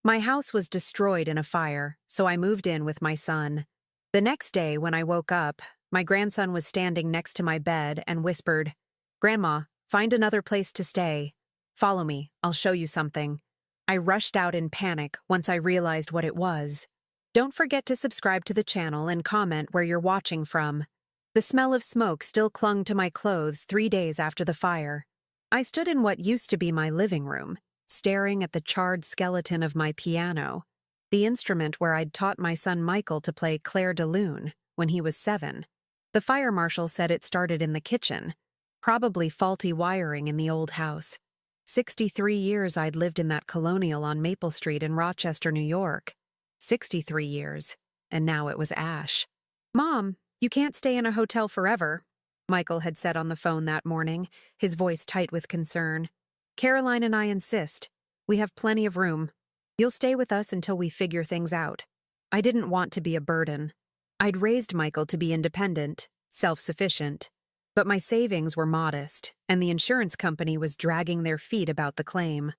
My house was destroyed in a fire, so I moved in with my son. The next day, when I woke up, my grandson was standing next to my bed and whispered, "Grandma, find another place to stay. Follow me, I'll show you something." I rushed out in panic once I realized what it was. Don't forget to subscribe to the channel and comment where you're watching from. The smell of smoke still clung to my clothes 3 days after the fire. I stood in what used to be my living room, staring at the charred skeleton of my piano, the instrument where I'd taught my son Michael to play Clair de Lune when he was 7. The fire marshal said it started in the kitchen, probably faulty wiring in the old house. 63 years I'd lived in that colonial on Maple Street in Rochester, New York. 63 years, and now it was ash. "Mom, you can't stay in a hotel forever," Michael had said on the phone that morning, his voice tight with concern. "Caroline and I insist. We have plenty of room. You'll stay with us until we figure things out." I didn't want to be a burden. I'd raised Michael to be independent, self-sufficient, but my savings were modest, and the insurance company was dragging their feet about the claim.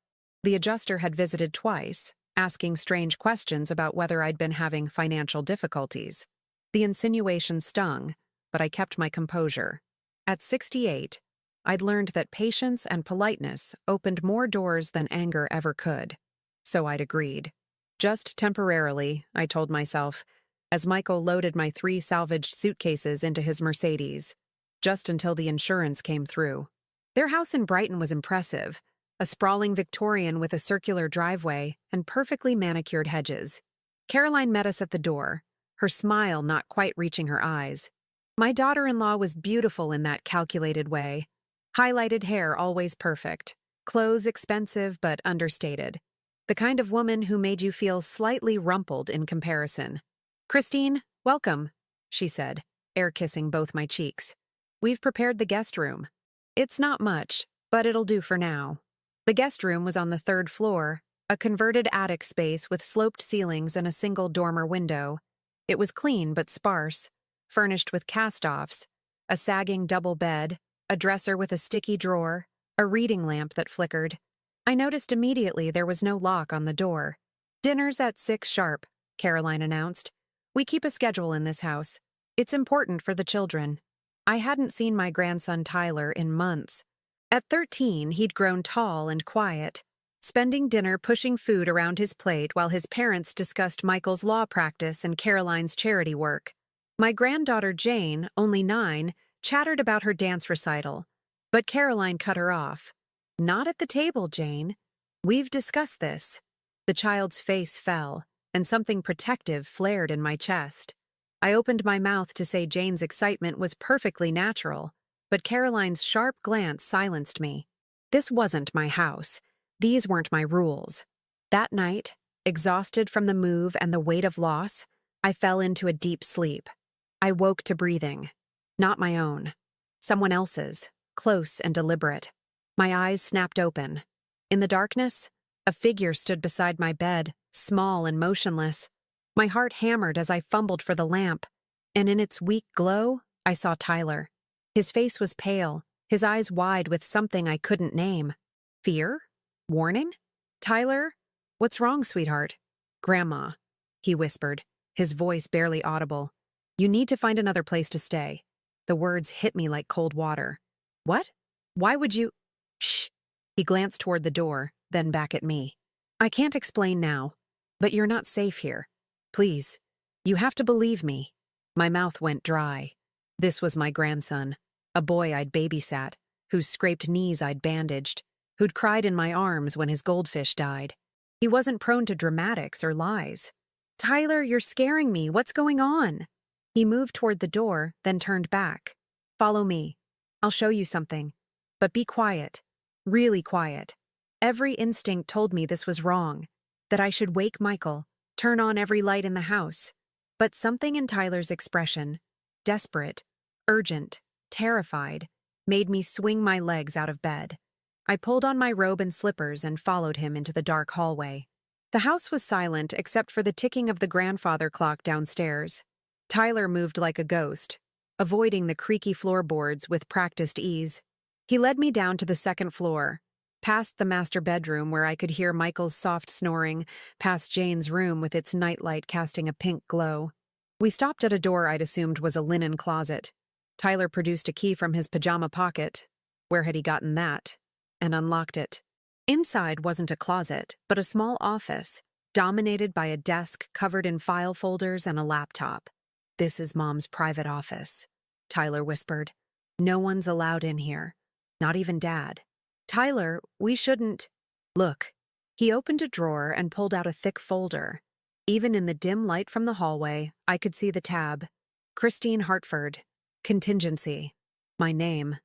The adjuster had visited twice, asking strange questions about whether I'd been having financial difficulties. The insinuation stung, but I kept my composure. At 68, I'd learned that patience and politeness opened more doors than anger ever could. So I'd agreed. Just temporarily, I told myself, as Michael loaded my 3 salvaged suitcases into his Mercedes, just until the insurance came through. Their house in Brighton was impressive, a sprawling Victorian with a circular driveway and perfectly manicured hedges. Caroline met us at the door, her smile not quite reaching her eyes. My daughter-in-law was beautiful in that calculated way. Highlighted hair always perfect, clothes expensive but understated. The kind of woman who made you feel slightly rumpled in comparison. "Christine, welcome," she said, air-kissing both my cheeks. "We've prepared the guest room. It's not much, but it'll do for now." The guest room was on the 3rd floor, a converted attic space with sloped ceilings and a single dormer window. It was clean but sparse, furnished with cast-offs, a sagging double bed, a dresser with a sticky drawer, a reading lamp that flickered. I noticed immediately there was no lock on the door. "Dinner's at 6 sharp," Caroline announced. "We keep a schedule in this house. It's important for the children." I hadn't seen my grandson Tyler in months. At 13, he'd grown tall and quiet, spending dinner pushing food around his plate while his parents discussed Michael's law practice and Caroline's charity work. My granddaughter Jane, only 9, chattered about her dance recital, but Caroline cut her off. "Not at the table, Jane. We've discussed this." The child's face fell, and something protective flared in my chest. I opened my mouth to say Jane's excitement was perfectly natural, but Caroline's sharp glance silenced me. This wasn't my house. These weren't my rules. That night, exhausted from the move and the weight of loss, I fell into a deep sleep. I woke to breathing. Not my own. Someone else's, close and deliberate. My eyes snapped open. In the darkness, a figure stood beside my bed, small and motionless. My heart hammered as I fumbled for the lamp, and in its weak glow, I saw Tyler. His face was pale, his eyes wide with something I couldn't name. Fear? Warning? "Tyler, what's wrong, sweetheart?" "Grandma," he whispered, his voice barely audible. "You need to find another place to stay." The words hit me like cold water. "What? Why would you—" "Shh." He glanced toward the door, then back at me. "I can't explain now, but you're not safe here. Please, you have to believe me." My mouth went dry. This was my grandson, a boy I'd babysat, whose scraped knees I'd bandaged, who'd cried in my arms when his goldfish died. He wasn't prone to dramatics or lies. "Tyler, you're scaring me. What's going on?" He moved toward the door, then turned back. "Follow me. I'll show you something. But be quiet. Really quiet." Every instinct told me this was wrong, that I should wake Michael, turn on every light in the house. But something in Tyler's expression, desperate, urgent, terrified, made me swing my legs out of bed. I pulled on my robe and slippers and followed him into the dark hallway. The house was silent except for the ticking of the grandfather clock downstairs. Tyler moved like a ghost, avoiding the creaky floorboards with practiced ease. He led me down to the 2nd floor, past the master bedroom where I could hear Michael's soft snoring, past Jane's room with its nightlight casting a pink glow. We stopped at a door I'd assumed was a linen closet. Tyler produced a key from his pajama pocket. Where had he gotten that? And unlocked it. Inside wasn't a closet, but a small office, dominated by a desk covered in file folders and a laptop. "This is Mom's private office," Tyler whispered. "No one's allowed in here. Not even Dad." "Tyler, we shouldn't—" "Look." He opened a drawer and pulled out a thick folder. Even in the dim light from the hallway, I could see the tab. Christine Hartford. Contingency. My name.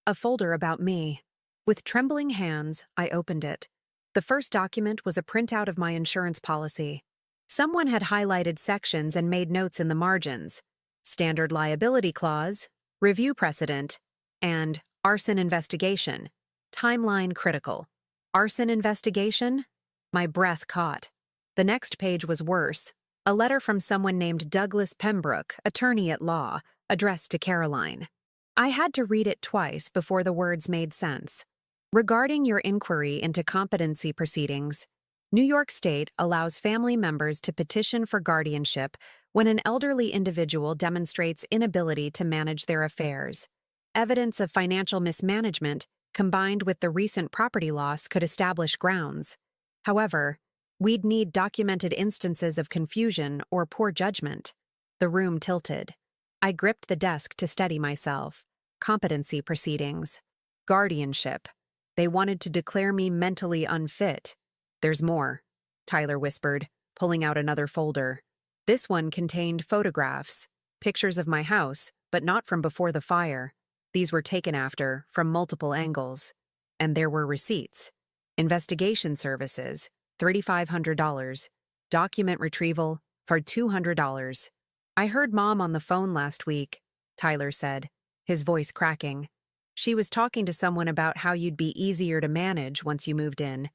A folder about me. With trembling hands, I opened it. The first document was a printout of my insurance policy. Someone had highlighted sections and made notes in the margins. Standard liability clause, review precedent, and arson investigation. Timeline critical. Arson investigation? My breath caught. The next page was worse. A letter from someone named Douglas Pembroke, attorney at law, addressed to Caroline. I had to read it twice before the words made sense. Regarding your inquiry into competency proceedings, New York State allows family members to petition for guardianship when an elderly individual demonstrates inability to manage their affairs. Evidence of financial mismanagement, combined with the recent property loss, could establish grounds. However, we'd need documented instances of confusion or poor judgment. The room tilted. I gripped the desk to steady myself. Competency proceedings. Guardianship. They wanted to declare me mentally unfit. "There's more," Tyler whispered, pulling out another folder. This one contained photographs, pictures of my house, but not from before the fire. These were taken after, from multiple angles. And there were receipts. Investigation services, $3,500. Document retrieval, for $200. "I heard Mom on the phone last week," Tyler said, his voice cracking. "She was talking to someone about how you'd be easier to manage once you moved in.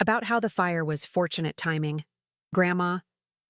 About how the fire was fortunate timing. Grandma,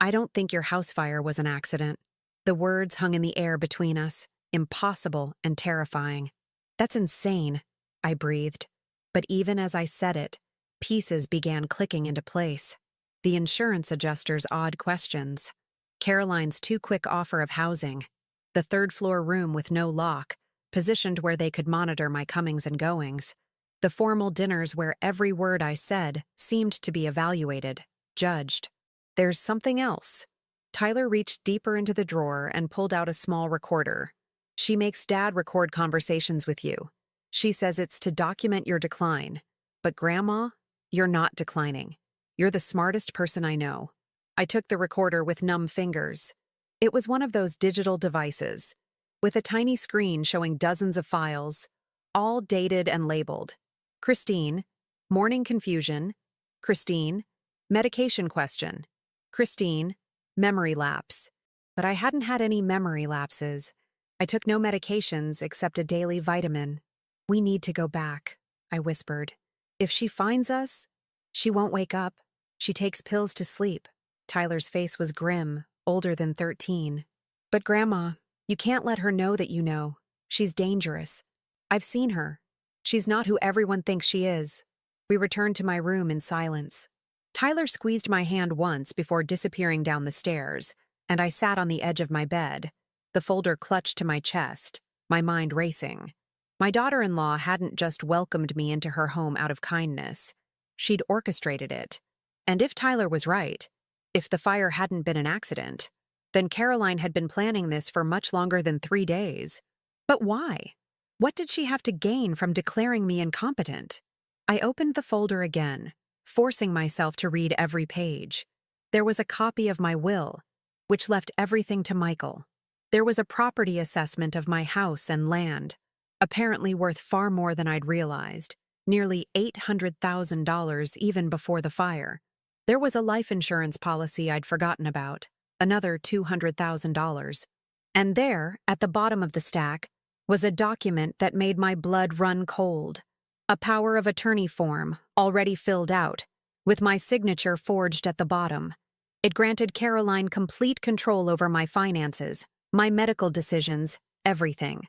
I don't think your house fire was an accident." The words hung in the air between us, impossible and terrifying. "That's insane," I breathed. But even as I said it, pieces began clicking into place. The insurance adjuster's odd questions. Caroline's too-quick offer of housing. The third-floor room with no lock, positioned where they could monitor my comings and goings. The formal dinners where every word I said seemed to be evaluated, judged. There's something else. Tyler reached deeper into the drawer and pulled out a small recorder. "She makes Dad record conversations with you. She says it's to document your decline. But Grandma, you're not declining. You're the smartest person I know." I took the recorder with numb fingers. It was one of those digital devices, with a tiny screen showing dozens of files, all dated and labeled. Christine, morning confusion. Christine, medication question. Christine, memory lapse. But I hadn't had any memory lapses. I took no medications except a daily vitamin. "We need to go back," I whispered. "If she finds us, she won't wake up. She takes pills to sleep." Tyler's face was grim, older than 13. "But Grandma, you can't let her know that you know. She's dangerous. I've seen her. She's not who everyone thinks she is." We returned to my room in silence. Tyler squeezed my hand once before disappearing down the stairs, and I sat on the edge of my bed, the folder clutched to my chest, my mind racing. My daughter-in-law hadn't just welcomed me into her home out of kindness. She'd orchestrated it. And if Tyler was right, if the fire hadn't been an accident, then Caroline had been planning this for much longer than 3 days. But why? What did she have to gain from declaring me incompetent? I opened the folder again, forcing myself to read every page. There was a copy of my will, which left everything to Michael. There was a property assessment of my house and land, apparently worth far more than I'd realized, nearly $800,000 even before the fire. There was a life insurance policy I'd forgotten about, another $200,000. And there, at the bottom of the stack, was a document that made my blood run cold. A power of attorney form, already filled out, with my signature forged at the bottom. It granted Caroline complete control over my finances, my medical decisions, everything.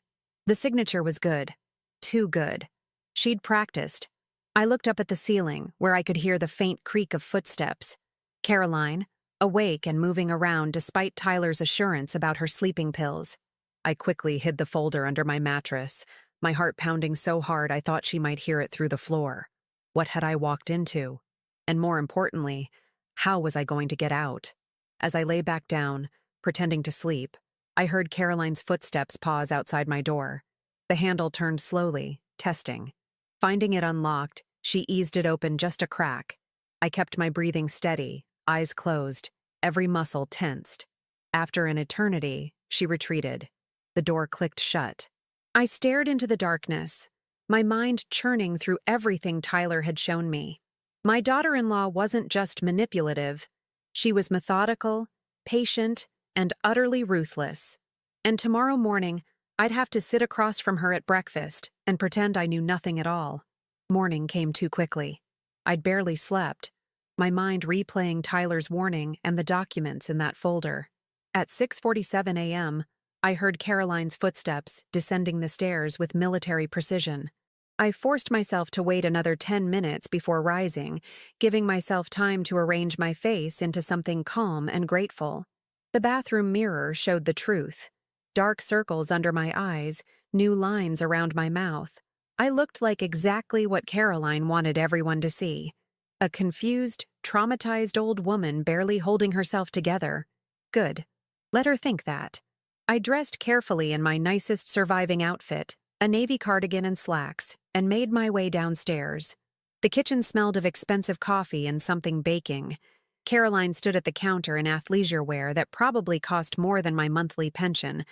The signature was good. Too good. She'd practiced. I looked up at the ceiling, where I could hear the faint creak of footsteps. Caroline, awake and moving around despite Tyler's assurance about her sleeping pills. I quickly hid the folder under my mattress, my heart pounding so hard I thought she might hear it through the floor. What had I walked into? And more importantly, how was I going to get out? As I lay back down, pretending to sleep, I heard Caroline's footsteps pause outside my door. The handle turned slowly, testing. Finding it unlocked, she eased it open just a crack. I kept my breathing steady, eyes closed, every muscle tensed. After an eternity, she retreated. The door clicked shut. I stared into the darkness, my mind churning through everything Tyler had shown me. My daughter-in-law wasn't just manipulative. She was methodical, patient, and utterly ruthless. And tomorrow morning, I'd have to sit across from her at breakfast and pretend I knew nothing at all. Morning came too quickly. I'd barely slept, my mind replaying Tyler's warning and the documents in that folder. At 6:47 a.m., I heard Caroline's footsteps descending the stairs with military precision. I forced myself to wait another 10 minutes before rising, giving myself time to arrange my face into something calm and grateful. The bathroom mirror showed the truth. Dark circles under my eyes, new lines around my mouth. I looked like exactly what Caroline wanted everyone to see. A confused, traumatized old woman barely holding herself together. Good. Let her think that. I dressed carefully in my nicest surviving outfit, a navy cardigan and slacks, and made my way downstairs. The kitchen smelled of expensive coffee and something baking. Caroline stood at the counter in athleisure wear that probably cost more than my monthly pension,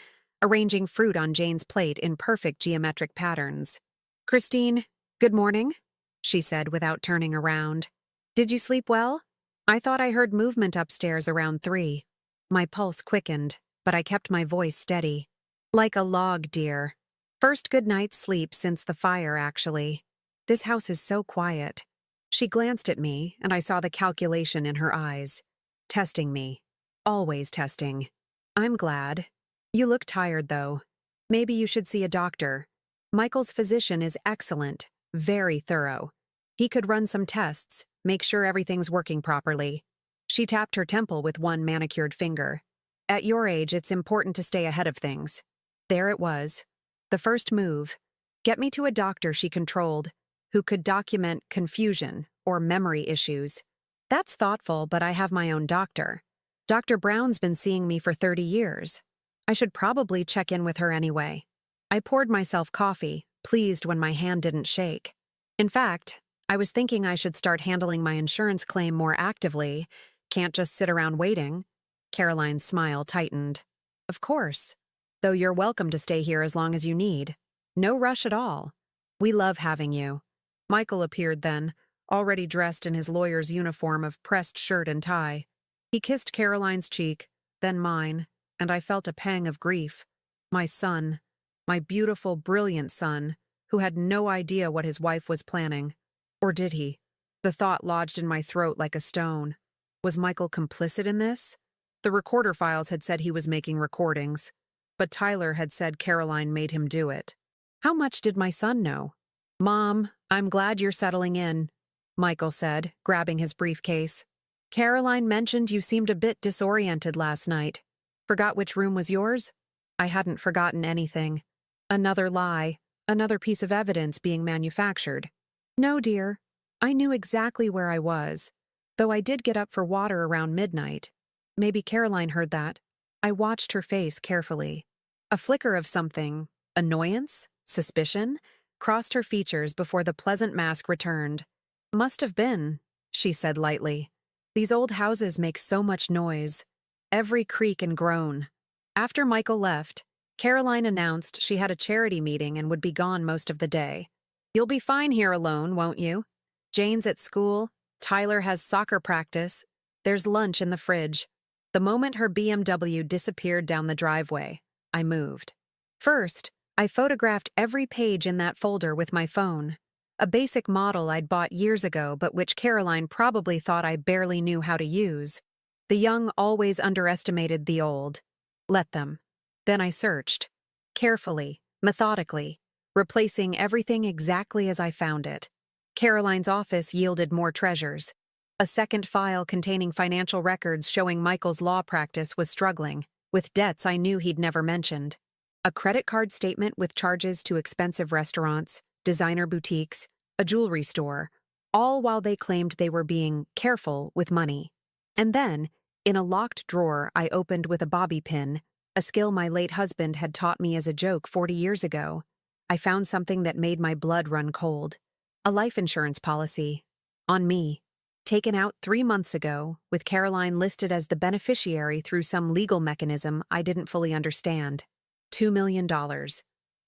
arranging fruit on Jane's plate in perfect geometric patterns. "Christine, good morning," she said without turning around. "Did you sleep well? I thought I heard movement upstairs around 3. My pulse quickened, but I kept my voice steady. "Like a log, dear. First good night's sleep since the fire, actually. This house is so quiet." She glanced at me, and I saw the calculation in her eyes. Testing me. Always testing. "I'm glad. You look tired, though. Maybe you should see a doctor. Michael's physician is excellent, very thorough. He could run some tests, make sure everything's working properly." She tapped her temple with one manicured finger. "At your age, it's important to stay ahead of things." There it was. The first move. Get me to a doctor she controlled, who could document confusion or memory issues. That's thoughtful, but I have my own doctor. Dr. Brown's been seeing me for 30 years. I should probably check in with her anyway. I poured myself coffee, pleased when my hand didn't shake. In fact, I was thinking I should start handling my insurance claim more actively. Can't just sit around waiting. Caroline's smile tightened. "Of course. Though you're welcome to stay here as long as you need. No rush at all. We love having you." Michael appeared then, already dressed in his lawyer's uniform of pressed shirt and tie. He kissed Caroline's cheek, then mine, and I felt a pang of grief. My son, my beautiful, brilliant son, who had no idea what his wife was planning. Or did he? The thought lodged in my throat like a stone. Was Michael complicit in this? The recorder files had said he was making recordings, but Tyler had said Caroline made him do it. How much did my son know? "Mom, I'm glad you're settling in," Michael said, grabbing his briefcase. "Caroline mentioned you seemed a bit disoriented last night. Forgot which room was yours?" I hadn't forgotten anything. Another lie, another piece of evidence being manufactured. "No, dear. I knew exactly where I was, though I did get up for water around midnight. Maybe Caroline heard that." I watched her face carefully. A flicker of something, annoyance, suspicion, crossed her features before the pleasant mask returned. "Must have been," she said lightly. "These old houses make so much noise. Every creak and groan." After Michael left, Caroline announced she had a charity meeting and would be gone most of the day. "You'll be fine here alone, won't you? Jane's at school, Tyler has soccer practice, there's lunch in the fridge." The moment her BMW disappeared down the driveway, I moved. First, I photographed every page in that folder with my phone. A basic model I'd bought years ago but which Caroline probably thought I barely knew how to use. The young always underestimated the old. Let them. Then I searched. Carefully, methodically, replacing everything exactly as I found it. Caroline's office yielded more treasures. A second file containing financial records showing Michael's law practice was struggling, with debts I knew he'd never mentioned. A credit card statement with charges to expensive restaurants, designer boutiques, a jewelry store, all while they claimed they were being careful with money. And then, in a locked drawer I opened with a bobby pin, a skill my late husband had taught me as a joke 40 years ago, I found something that made my blood run cold. A life insurance policy. On me. Taken out 3 months ago, with Caroline listed as the beneficiary through some legal mechanism I didn't fully understand. $2 million.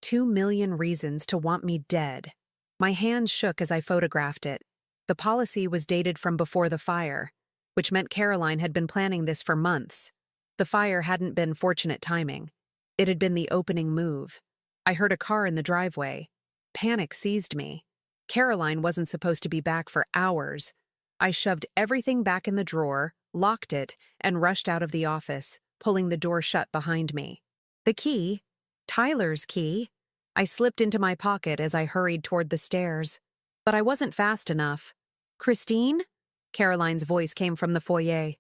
2 million reasons to want me dead. My hands shook as I photographed it. The policy was dated from before the fire, which meant Caroline had been planning this for months. The fire hadn't been fortunate timing. It had been the opening move. I heard a car in the driveway. Panic seized me. Caroline wasn't supposed to be back for hours. I shoved everything back in the drawer, locked it, and rushed out of the office, pulling the door shut behind me. The key, Tyler's key, I slipped into my pocket as I hurried toward the stairs. But I wasn't fast enough. "Christine?" Caroline's voice came from the foyer.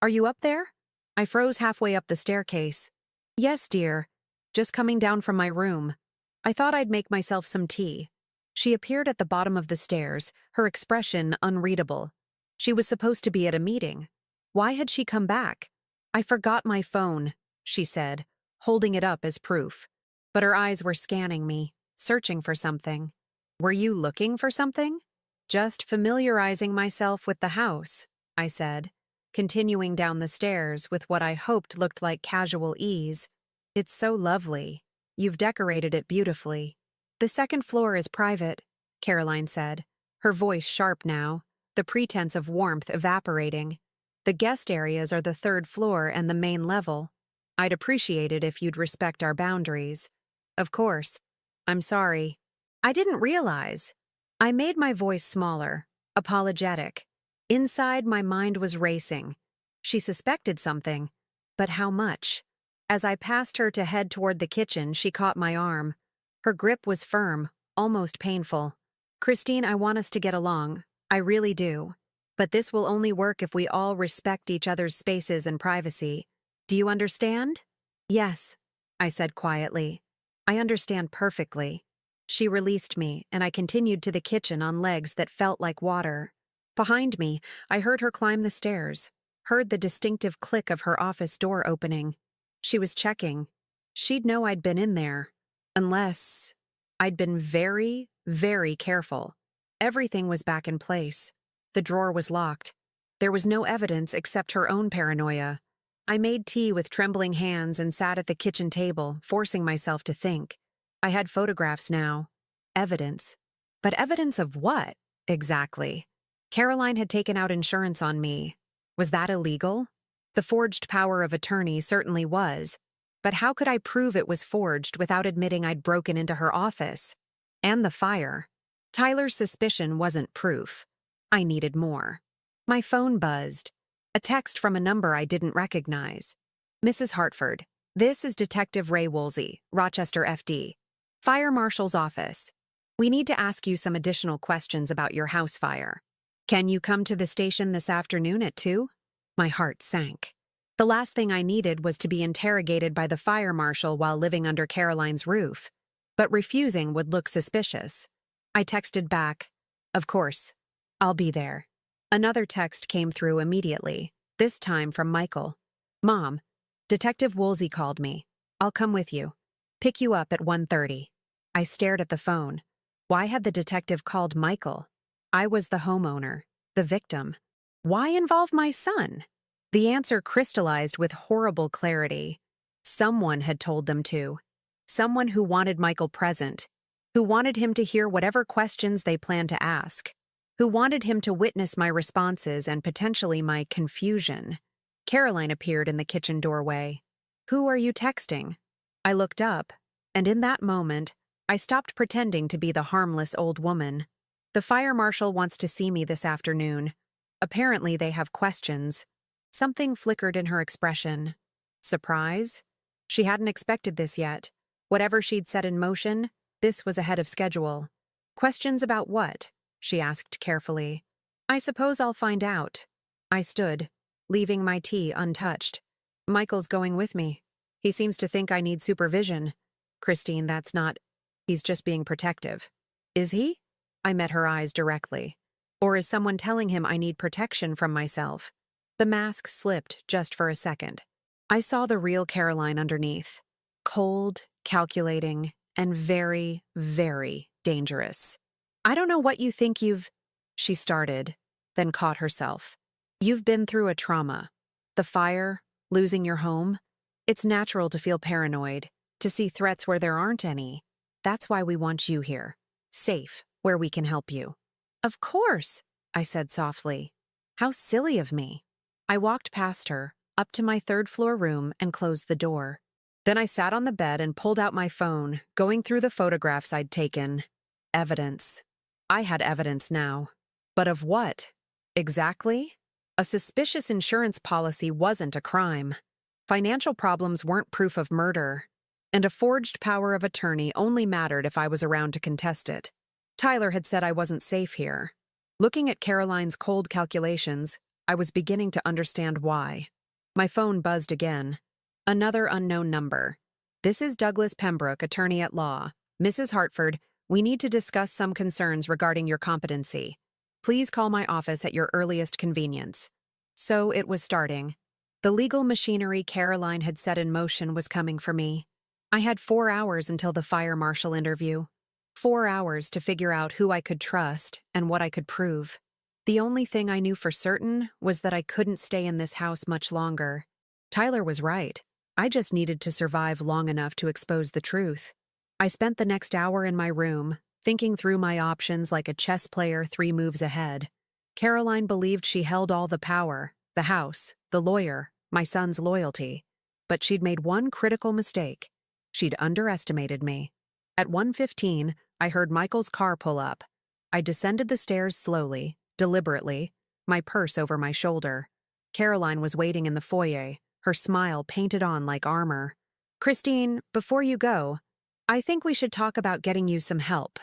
"Are you up there?" I froze halfway up the staircase. "Yes, dear. Just coming down from my room. I thought I'd make myself some tea." She appeared at the bottom of the stairs, her expression unreadable. She was supposed to be at a meeting. Why had she come back? "I forgot my phone," she said, holding it up as proof. But her eyes were scanning me, searching for something. "Were you looking for something?" "Just familiarizing myself with the house," I said, continuing down the stairs with what I hoped looked like casual ease. "It's so lovely. You've decorated it beautifully." "The second floor is private," Caroline said, her voice sharp now, the pretense of warmth evaporating. "The guest areas are the third floor and the main level. I'd appreciate it if you'd respect our boundaries." "Of course. I'm sorry. I didn't realize." I made my voice smaller, apologetic. Inside, my mind was racing. She suspected something, but how much? As I passed her to head toward the kitchen, she caught my arm. Her grip was firm, almost painful. "Christine, I want us to get along. I really do. But this will only work if we all respect each other's spaces and privacy. Do you understand?" "Yes," I said quietly. "I understand perfectly." She released me, and I continued to the kitchen on legs that felt like water. Behind me, I heard her climb the stairs, heard the distinctive click of her office door opening. She was checking. She'd know I'd been in there. Unless I'd been very, very careful. Everything was back in place. The drawer was locked. There was no evidence except her own paranoia. I made tea with trembling hands and sat at the kitchen table, forcing myself to think. I had photographs now. Evidence. But evidence of what, exactly? Caroline had taken out insurance on me. Was that illegal? The forged power of attorney certainly was. But how could I prove it was forged without admitting I'd broken into her office? And the fire. Tyler's suspicion wasn't proof. I needed more. My phone buzzed. A text from a number I didn't recognize. "Mrs. Hartford, this is Detective Ray Woolsey, Rochester FD. Fire Marshal's office. We need to ask you some additional questions about your house fire. Can you come to the station this afternoon at 2? My heart sank. The last thing I needed was to be interrogated by the fire marshal while living under Caroline's roof. But refusing would look suspicious. I texted back, "Of course. I'll be there." Another text came through immediately, this time from Michael. "Mom, Detective Woolsey called me. I'll come with you. Pick you up at 1:30. I stared at the phone. Why had the detective called Michael? I was the homeowner, the victim. Why involve my son? The answer crystallized with horrible clarity. Someone had told them to. Someone who wanted Michael present, who wanted him to hear whatever questions they planned to ask, who wanted him to witness my responses and potentially my confusion. Caroline appeared in the kitchen doorway. "Who are you texting?" I looked up, and in that moment, I stopped pretending to be the harmless old woman. "The fire marshal wants to see me this afternoon. Apparently they have questions." Something flickered in her expression. Surprise? She hadn't expected this yet. Whatever she'd set in motion, this was ahead of schedule. Questions about what? she asked carefully. I suppose I'll find out. I stood, leaving my tea untouched. Michael's going with me. He seems to think I need supervision. Christine, that's not... He's just being protective. Is he? I met her eyes directly. Or is someone telling him I need protection from myself? The mask slipped just for a second. I saw the real Caroline underneath. Cold, calculating, and very, very dangerous. I don't know what you think you've... She started, then caught herself. You've been through a trauma. The fire, losing your home. It's natural to feel paranoid, to see threats where there aren't any. That's why we want you here. Safe, where we can help you. Of course, I said softly. How silly of me. I walked past her, up to my third-floor room, and closed the door. Then I sat on the bed and pulled out my phone, going through the photographs I'd taken. Evidence. I had evidence now. But of what? Exactly? A suspicious insurance policy wasn't a crime. Financial problems weren't proof of murder. And a forged power of attorney only mattered if I was around to contest it. Tyler had said I wasn't safe here. Looking at Caroline's cold calculations, I was beginning to understand why. My phone buzzed again. Another unknown number. This is Douglas Pembroke, attorney at law. Mrs. Hartford, we need to discuss some concerns regarding your competency. Please call my office at your earliest convenience. So it was starting. The legal machinery Caroline had set in motion was coming for me. I had 4 hours until the fire marshal interview. 4 hours to figure out who I could trust and what I could prove. The only thing I knew for certain was that I couldn't stay in this house much longer. Tyler was right. I just needed to survive long enough to expose the truth. I spent the next hour in my room, thinking through my options like a chess player 3 moves ahead. Caroline believed she held all the power, the house, the lawyer, my son's loyalty. But she'd made one critical mistake. She'd underestimated me. At 1:15, I heard Michael's car pull up. I descended the stairs slowly, deliberately, my purse over my shoulder. Caroline was waiting in the foyer, her smile painted on like armor. Christine, before you go, I think we should talk about getting you some help.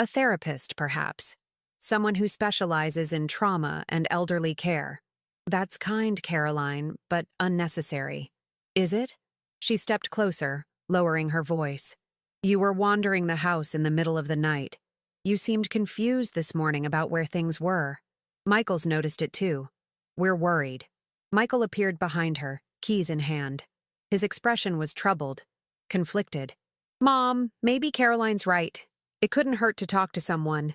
A therapist, perhaps. Someone who specializes in trauma and elderly care. That's kind, Caroline, but unnecessary. Is it? She stepped closer, lowering her voice. You were wandering the house in the middle of the night. You seemed confused this morning about where things were. Michael's noticed it too. We're worried. Michael appeared behind her, keys in hand. His expression was troubled, conflicted. Mom, maybe Caroline's right. It couldn't hurt to talk to someone.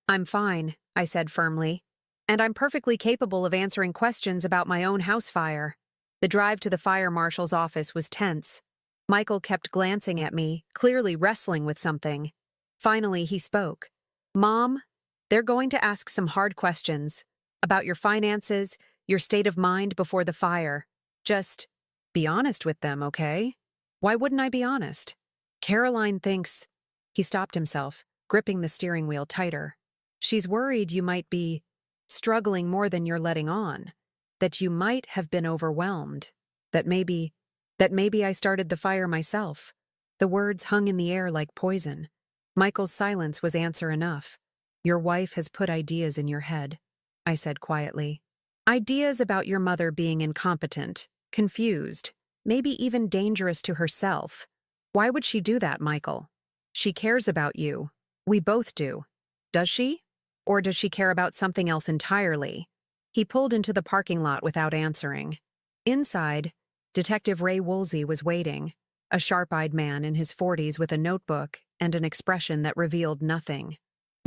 I'm fine, I said firmly. And I'm perfectly capable of answering questions about my own house fire. The drive to the fire marshal's office was tense. Michael kept glancing at me, clearly wrestling with something. Finally, he spoke. Mom, they're going to ask some hard questions about your finances, your state of mind before the fire. Just be honest with them, okay? Why wouldn't I be honest? Caroline thinks... He stopped himself, gripping the steering wheel tighter. She's worried you might be struggling more than you're letting on, that you might have been overwhelmed, that maybe I started the fire myself. The words hung in the air like poison. Michael's silence was answer enough. Your wife has put ideas in your head, I said quietly. Ideas about your mother being incompetent, confused, maybe even dangerous to herself. Why would she do that, Michael? She cares about you. We both do. Does she? Or does she care about something else entirely? He pulled into the parking lot without answering. Inside, Detective Ray Woolsey was waiting, a sharp-eyed man in his 40s with a notebook and an expression that revealed nothing.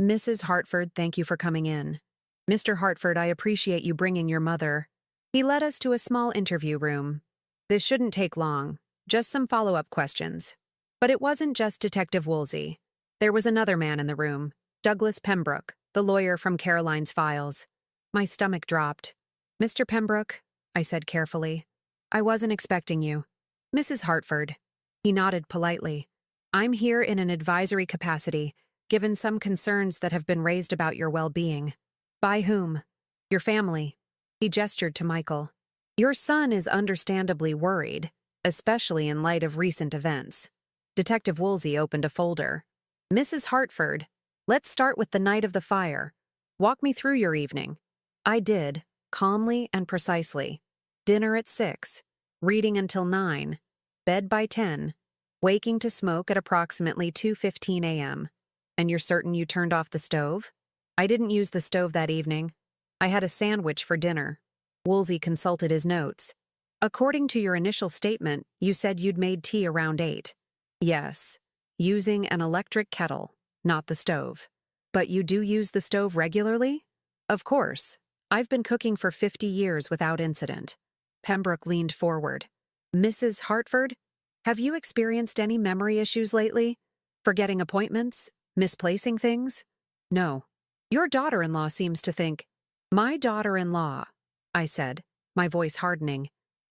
Mrs. Hartford, thank you for coming in. Mr. Hartford, I appreciate you bringing your mother. He led us to a small interview room. This shouldn't take long, just some follow-up questions. But it wasn't just Detective Woolsey. There was another man in the room, Douglas Pembroke, the lawyer from Caroline's files. My stomach dropped. Mr. Pembroke, I said carefully, I wasn't expecting you. Mrs. Hartford. He nodded politely. I'm here in an advisory capacity, given some concerns that have been raised about your well-being. By whom? Your family. He gestured to Michael. Your son is understandably worried, especially in light of recent events. Detective Woolsey opened a folder. Mrs. Hartford, let's start with the night of the fire. Walk me through your evening. I did, calmly and precisely. Dinner at 6, reading until 9, bed by 10, waking to smoke at approximately 2:15 a.m. And you're certain you turned off the stove? I didn't use the stove that evening. I had a sandwich for dinner. Woolsey consulted his notes. According to your initial statement, you said you'd made tea around 8. Yes, using an electric kettle, not the stove. But you do use the stove regularly? Of course. I've been cooking for 50 years without incident. Pembroke leaned forward. Mrs. Hartford, have you experienced any memory issues lately? Forgetting appointments? Misplacing things? No. Your daughter-in-law seems to think. My daughter-in-law, I said, my voice hardening,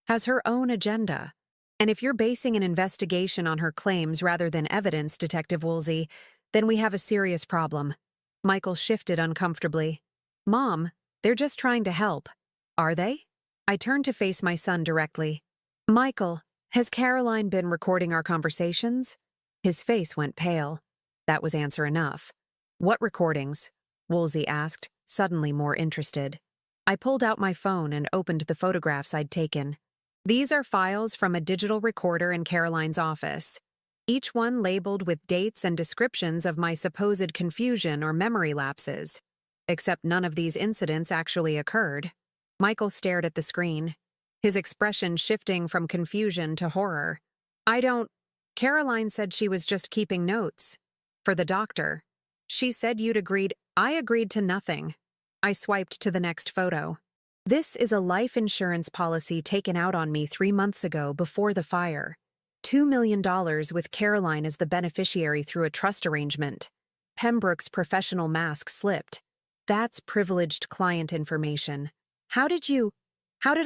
has her own agenda. And if you're basing an investigation on her claims rather than evidence, Detective Woolsey, then we have a serious problem. Michael shifted uncomfortably. Mom, they're just trying to help. Are they? I turned to face my son directly. Michael, has Caroline been recording our conversations? His face went pale. That was answer enough. What recordings? Woolsey asked, suddenly more interested. I pulled out my phone and opened the photographs I'd taken. These are files from a digital recorder in Caroline's office, each one labeled with dates and descriptions of my supposed confusion or memory lapses. Except none of these incidents actually occurred. Michael stared at the screen, his expression shifting from confusion to horror. Caroline said she was just keeping notes. For the doctor. She said you'd agreed. I agreed to nothing. I swiped to the next photo. This is a life insurance policy taken out on me 3 months ago before the fire. $2 million with Caroline as the beneficiary through a trust arrangement. Pembroke's professional mask slipped. That's privileged client information. How did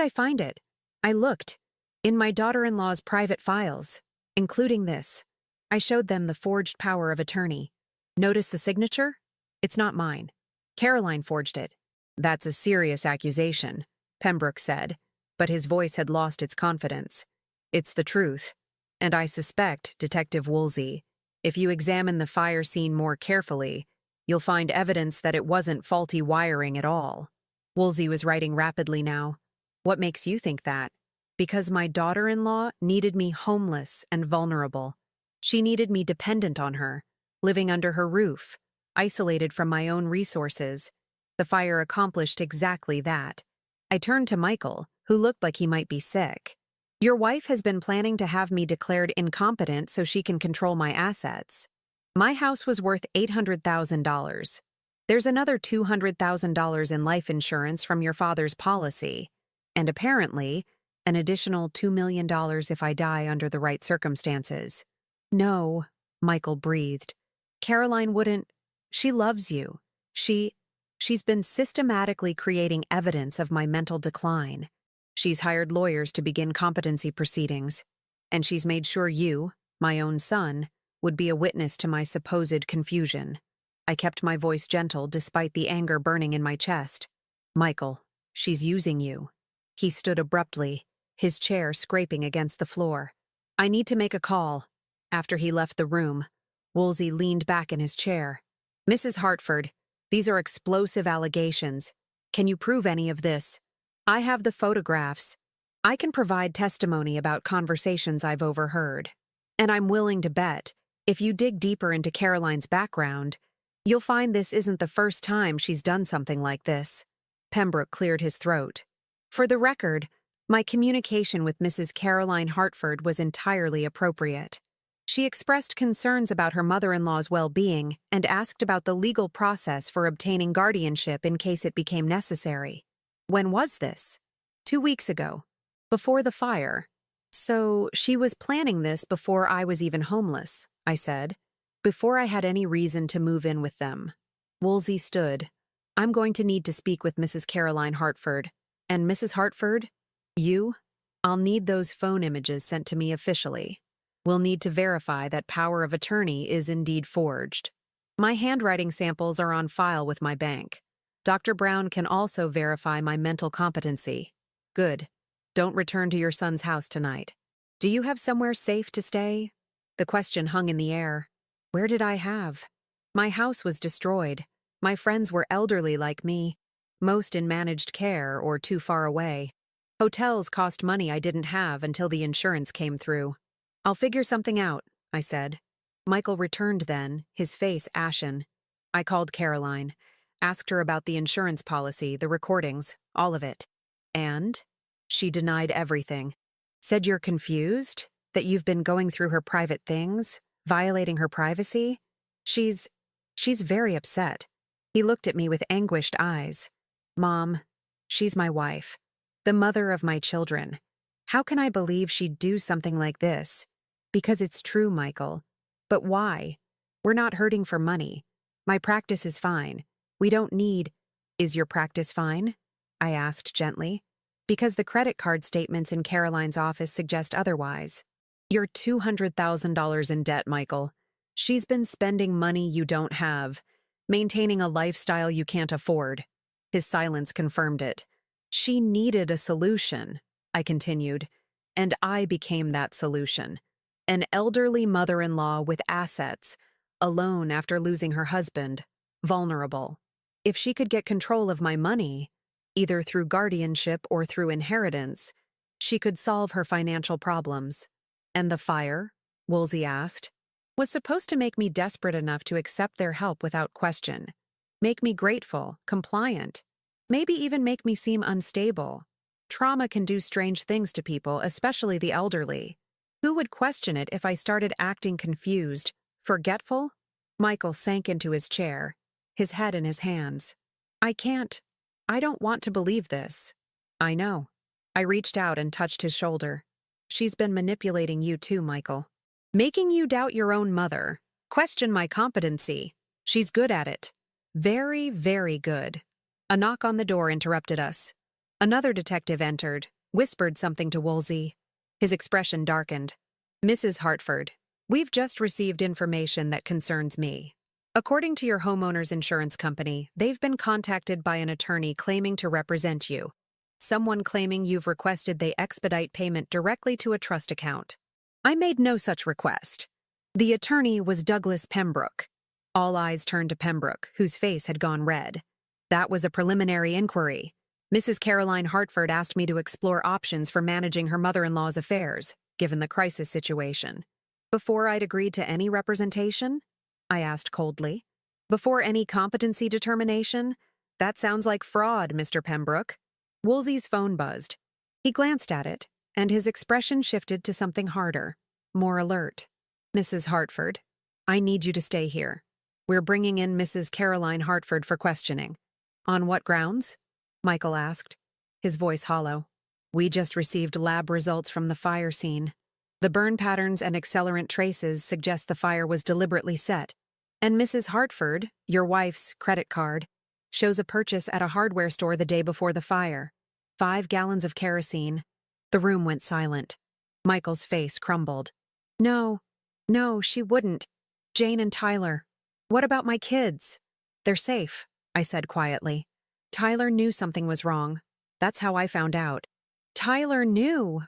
I find it? I looked. In my daughter-in-law's private files, including this. I showed them the forged power of attorney. Notice the signature? It's not mine. Caroline forged it. That's a serious accusation, Pembroke said, but his voice had lost its confidence. It's the truth. And I suspect, Detective Woolsey, if you examine the fire scene more carefully, you'll find evidence that it wasn't faulty wiring at all. Woolsey was writing rapidly now. What makes you think that? Because my daughter-in-law needed me homeless and vulnerable. She needed me dependent on her, living under her roof, isolated from my own resources. The fire accomplished exactly that. I turned to Michael, who looked like he might be sick. Your wife has been planning to have me declared incompetent so she can control my assets. My house was worth $800,000. There's another $200,000 in life insurance from your father's policy, and apparently, an additional $2 million if I die under the right circumstances. No, Michael breathed. Caroline wouldn't. She loves you. She's been systematically creating evidence of my mental decline. She's hired lawyers to begin competency proceedings, and she's made sure you, my own son, would be a witness to my supposed confusion. I kept my voice gentle despite the anger burning in my chest. Michael, she's using you. He stood abruptly, his chair scraping against the floor. I need to make a call. After he left the room, Woolsey leaned back in his chair. Mrs. Hartford, these are explosive allegations. Can you prove any of this? I have the photographs. I can provide testimony about conversations I've overheard. And I'm willing to bet, if you dig deeper into Caroline's background, you'll find this isn't the first time she's done something like this. Pembroke cleared his throat. For the record, my communication with Mrs. Caroline Hartford was entirely appropriate. She expressed concerns about her mother-in-law's well-being and asked about the legal process for obtaining guardianship in case it became necessary. When was this? 2 weeks ago, before the fire. So she was planning this before I was even homeless, I said, before I had any reason to move in with them. Woolsey stood. I'm going to need to speak with Mrs. Caroline Hartford. And Mrs. Hartford, I'll need those phone images sent to me officially. We'll need to verify that power of attorney is indeed forged. My handwriting samples are on file with my bank. Dr. Brown can also verify my mental competency. Good. Don't return to your son's house tonight. Do you have somewhere safe to stay? The question hung in the air. Where did I have? My house was destroyed. My friends were elderly like me, most in managed care or too far away. Hotels cost money I didn't have until the insurance came through. I'll figure something out, I said. Michael returned then, his face ashen. I called Caroline, asked her about the insurance policy, the recordings, all of it. And? She denied everything. Said you're confused? That you've been going through her private things? Violating her privacy? She's very upset. He looked at me with anguished eyes. Mom, she's my wife. The mother of my children. How can I believe she'd do something like this? Because it's true, Michael. But why? We're not hurting for money. My practice is fine. We don't need— Is your practice fine? I asked gently. Because the credit card statements in Caroline's office suggest otherwise. You're $200,000 in debt, Michael. She's been spending money you don't have, maintaining a lifestyle you can't afford. His silence confirmed it. She needed a solution, I continued, and I became that solution. An elderly mother-in-law with assets, alone after losing her husband, vulnerable. If she could get control of my money, either through guardianship or through inheritance, she could solve her financial problems. And the fire, Woolsey asked, was supposed to make me desperate enough to accept their help without question. Make me grateful, compliant, maybe even make me seem unstable. Trauma can do strange things to people, especially the elderly. Who would question it if I started acting confused, forgetful? Michael sank into his chair, his head in his hands. I don't want to believe this. I know. I reached out and touched his shoulder. She's been manipulating you too, Michael. Making you doubt your own mother, question my competency. She's good at it. Very, very good. A knock on the door interrupted us. Another detective entered, whispered something to Woolsey. His expression darkened. Mrs. Hartford, we've just received information that concerns me. According to your homeowner's insurance company, they've been contacted by an attorney claiming to represent you. Someone claiming you've requested they expedite payment directly to a trust account. I made no such request. The attorney was Douglas Pembroke. All eyes turned to Pembroke, whose face had gone red. That was a preliminary inquiry. Mrs. Caroline Hartford asked me to explore options for managing her mother-in-law's affairs, given the crisis situation. Before I'd agreed to any representation? I asked coldly. Before any competency determination? That sounds like fraud, Mr. Pembroke. Woolsey's phone buzzed. He glanced at it, and his expression shifted to something harder, more alert. Mrs. Hartford, I need you to stay here. We're bringing in Mrs. Caroline Hartford for questioning. On what grounds? Michael asked, his voice hollow. We just received lab results from the fire scene. The burn patterns and accelerant traces suggest the fire was deliberately set. And Mrs. Hartford, your wife's credit card, shows a purchase at a hardware store the day before the fire. 5 gallons of kerosene. The room went silent. Michael's face crumbled. No, she wouldn't. Jane and Tyler. What about my kids? They're safe, I said quietly. Tyler knew something was wrong. That's how I found out. Tyler knew.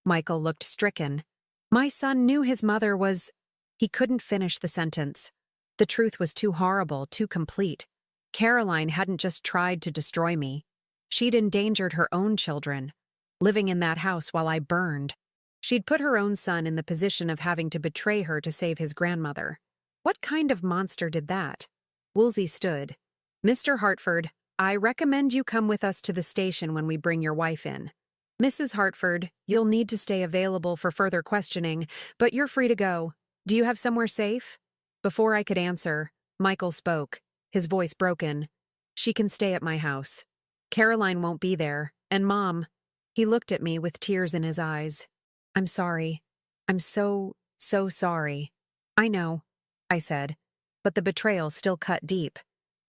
Michael looked stricken. My son knew his mother was— He couldn't finish the sentence. The truth was too horrible, too complete. Caroline hadn't just tried to destroy me. She'd endangered her own children, living in that house while I burned. She'd put her own son in the position of having to betray her to save his grandmother. What kind of monster did that? Woolsey stood. Mr. Hartford, I recommend you come with us to the station when we bring your wife in. Mrs. Hartford, you'll need to stay available for further questioning, but you're free to go. Do you have somewhere safe? Before I could answer, Michael spoke, his voice broken. She can stay at my house. Caroline won't be there, and Mom— He looked at me with tears in his eyes. I'm sorry. I'm so sorry. I know, I said, but the betrayal still cut deep.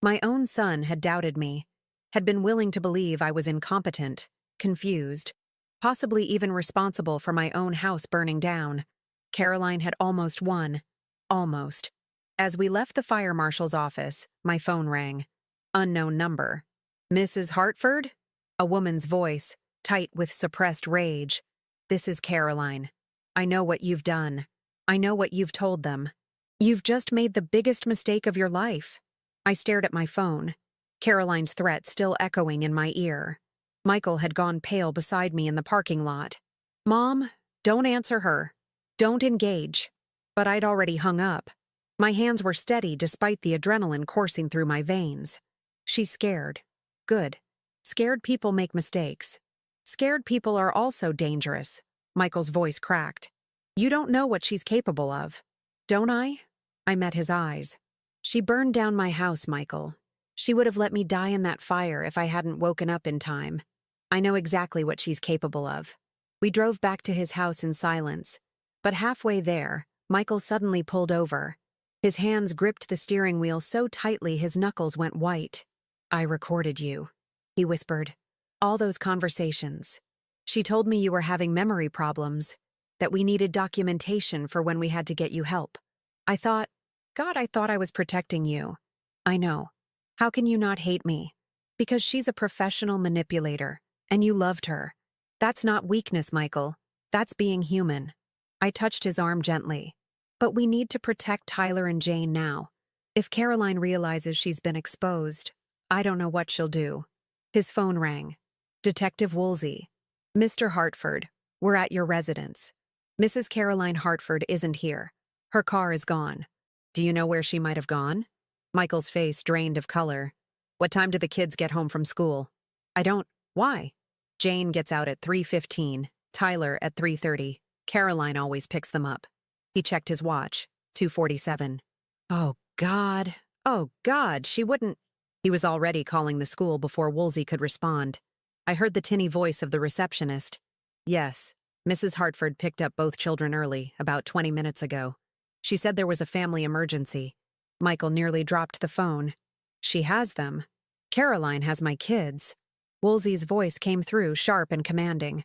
My own son had doubted me, had been willing to believe I was incompetent, confused, possibly even responsible for my own house burning down. Caroline had almost won. Almost. As we left the fire marshal's office, my phone rang. Unknown number. Mrs. Hartford? A woman's voice, tight with suppressed rage. This is Caroline. I know what you've done. I know what you've told them. You've just made the biggest mistake of your life. I stared at my phone, Caroline's threat still echoing in my ear. Michael had gone pale beside me in the parking lot. "Mom, don't answer her. Don't engage." But I'd already hung up. My hands were steady despite the adrenaline coursing through my veins. "She's scared." Good. Scared people make mistakes. Scared people are also dangerous. Michael's voice cracked. "You don't know what she's capable of." "Don't I?" I met his eyes. "She burned down my house, Michael. She would have let me die in that fire if I hadn't woken up in time. I know exactly what she's capable of." We drove back to his house in silence. But halfway there, Michael suddenly pulled over. His hands gripped the steering wheel so tightly his knuckles went white. "I recorded you," he whispered. "All those conversations. She told me you were having memory problems, that we needed documentation for when we had to get you help. I thought I was protecting you." "I know. How can you not hate me? Because she's a professional manipulator, and you loved her. That's not weakness, Michael. That's being human." I touched his arm gently. "But we need to protect Tyler and Jane now. If Caroline realizes she's been exposed, I don't know what she'll do." His phone rang. "Detective Woolsey. Mr. Hartford, we're at your residence. Mrs. Caroline Hartford isn't here. Her car is gone." "Do you know where she might have gone?" Michael's face drained of color. "What time do the kids get home from school?" "I don't. Why?" "Jane gets out at 3:15, Tyler at 3:30. Caroline always picks them up." He checked his watch. 2:47. Oh, God. Oh, God, she wouldn't. He was already calling the school before Woolsey could respond. I heard the tinny voice of the receptionist. "Yes, Mrs. Hartford picked up both children early, about 20 minutes ago. She said there was a family emergency." Michael nearly dropped the phone. "She has them. Caroline has my kids." Woolsey's voice came through, sharp and commanding.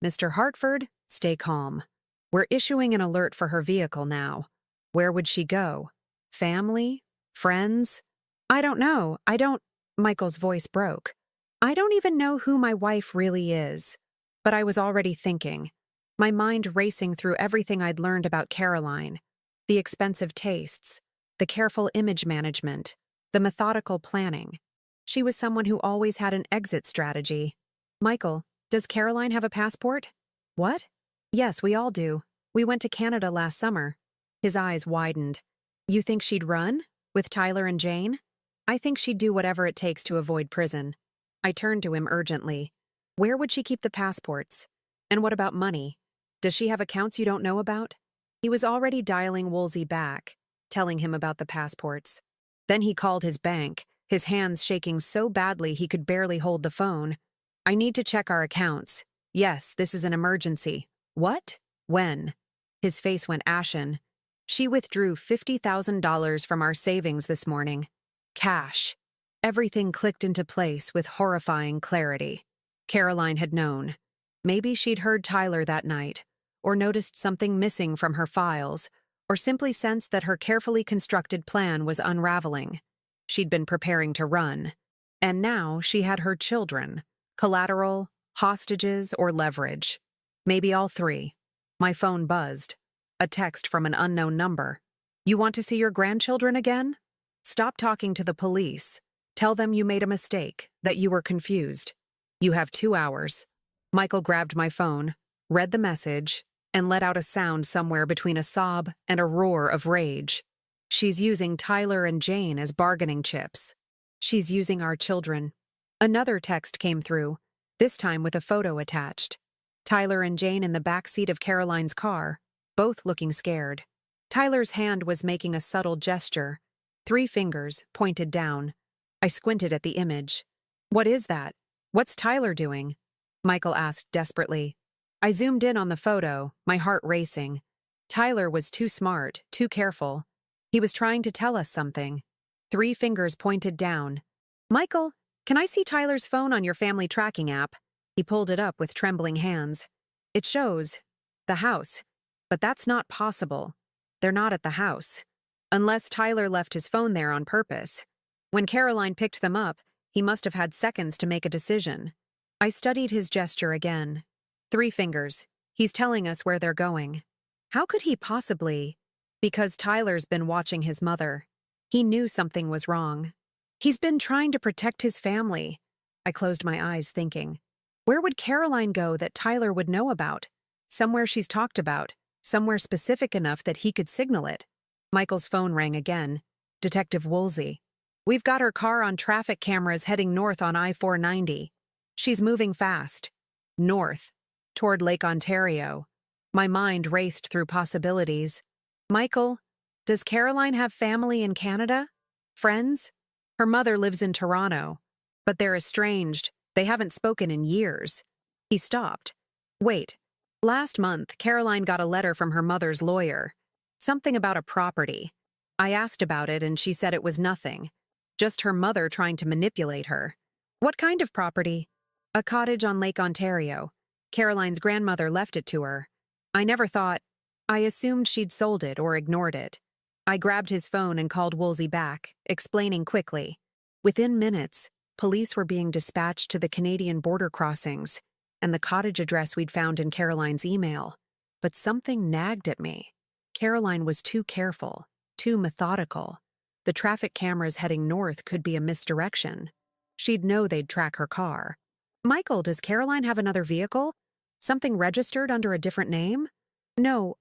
"Mr. Hartford, stay calm. We're issuing an alert for her vehicle now. Where would she go? Family? Friends?" "I don't know. Michael's voice broke. "I don't even know who my wife really is." But I was already thinking, my mind racing through everything I'd learned about Caroline. The expensive tastes, the careful image management, the methodical planning. She was someone who always had an exit strategy. "Michael, does Caroline have a passport?" "What?" "Yes, we all do. We went to Canada last summer." His eyes widened. "You think she'd run? With Tyler and Jane?" "I think she'd do whatever it takes to avoid prison." I turned to him urgently. "Where would she keep the passports? And what about money? Does she have accounts you don't know about?" He was already dialing Woolsey back, telling him about the passports. Then he called his bank, his hands shaking so badly he could barely hold the phone. "I need to check our accounts. Yes, this is an emergency." "What? When?" His face went ashen. "She withdrew $50,000 from our savings this morning. Cash." Everything clicked into place with horrifying clarity. Caroline had known. Maybe she'd heard Tyler that night, or noticed something missing from her files, or simply sensed that her carefully constructed plan was unraveling. She'd been preparing to run. And now she had her children, collateral, hostages, or leverage. Maybe all three. My phone buzzed. A text from an unknown number. "You want to see your grandchildren again? Stop talking to the police. Tell them you made a mistake, that you were confused. You have 2 hours." Michael grabbed my phone, read the message, and let out a sound somewhere between a sob and a roar of rage. "She's using Tyler and Jane as bargaining chips. She's using our children." Another text came through, this time with a photo attached. Tyler and Jane in the back seat of Caroline's car, both looking scared. Tyler's hand was making a subtle gesture. 3 fingers pointed down. I squinted at the image. "What is that? What's Tyler doing?" Michael asked desperately. I zoomed in on the photo, my heart racing. Tyler was too smart, too careful. He was trying to tell us something. 3 fingers pointed down. "Michael, can I see Tyler's phone on your family tracking app?" He pulled it up with trembling hands. "It shows the house, but that's not possible. They're not at the house. Unless Tyler left his phone there on purpose. When Caroline picked them up, he must have had seconds to make a decision." I studied his gesture again. 3 fingers. He's telling us where they're going. How could he possibly? Because Tyler's been watching his mother. He knew something was wrong. He's been trying to protect his family. I closed my eyes thinking, where would Caroline go that Tyler would know about? Somewhere she's talked about, somewhere specific enough that he could signal it. Michael's phone rang again. Detective Woolsey. We've got her car on traffic cameras heading north on I-490. She's moving fast. North. Toward Lake Ontario. My mind raced through possibilities. Michael, does Caroline have family in Canada? Friends? Her mother lives in Toronto. But they're estranged. They haven't spoken in years. He stopped. Wait. Last month, Caroline got a letter from her mother's lawyer. Something about a property. I asked about it and she said it was nothing. Just her mother trying to manipulate her. What kind of property? A cottage on Lake Ontario. Caroline's grandmother left it to her. I never thought. I assumed she'd sold it or ignored it. I grabbed his phone and called Woolsey back, explaining quickly. Within minutes, police were being dispatched to the Canadian border crossings and the cottage address we'd found in Caroline's email. But something nagged at me. Caroline was too careful, too methodical. The traffic cameras heading north could be a misdirection. She'd know they'd track her car. Michael, does Caroline have another vehicle? Something registered under a different name? No,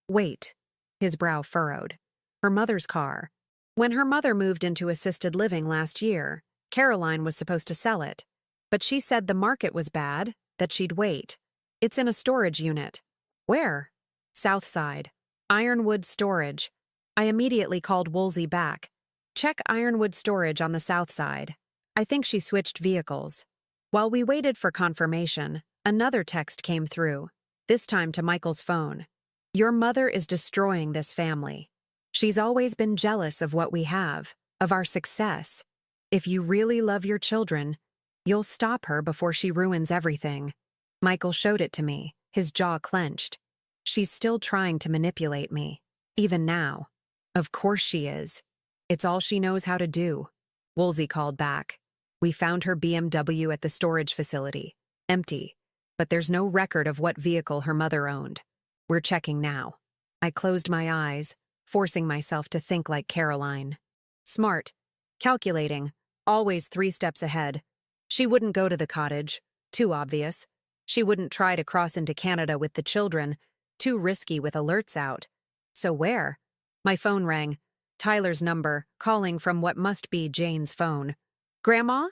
Wait. His brow furrowed. Her mother's car. When her mother moved into assisted living last year, Caroline was supposed to sell it. But she said the market was bad, that she'd wait. It's in a storage unit. Where? South Side. Ironwood Storage. I immediately called Woolsey back. Check Ironwood Storage on the south side. I think she switched vehicles. While we waited for confirmation, another text came through, this time to Michael's phone. Your mother is destroying this family. She's always been jealous of what we have, of our success. If you really love your children, you'll stop her before she ruins everything. Michael showed it to me, his jaw clenched. She's still trying to manipulate me, even now. Of course she is. It's all she knows how to do. Woolsey called back. We found her BMW at the storage facility. Empty. But there's no record of what vehicle her mother owned. We're checking now. I closed my eyes, forcing myself to think like Caroline. Smart. Calculating. Always 3 steps ahead. She wouldn't go to the cottage. Too obvious. She wouldn't try to cross into Canada with the children. Too risky with alerts out. So where? My phone rang. Tyler's number, calling from what must be Jane's phone. Grandma?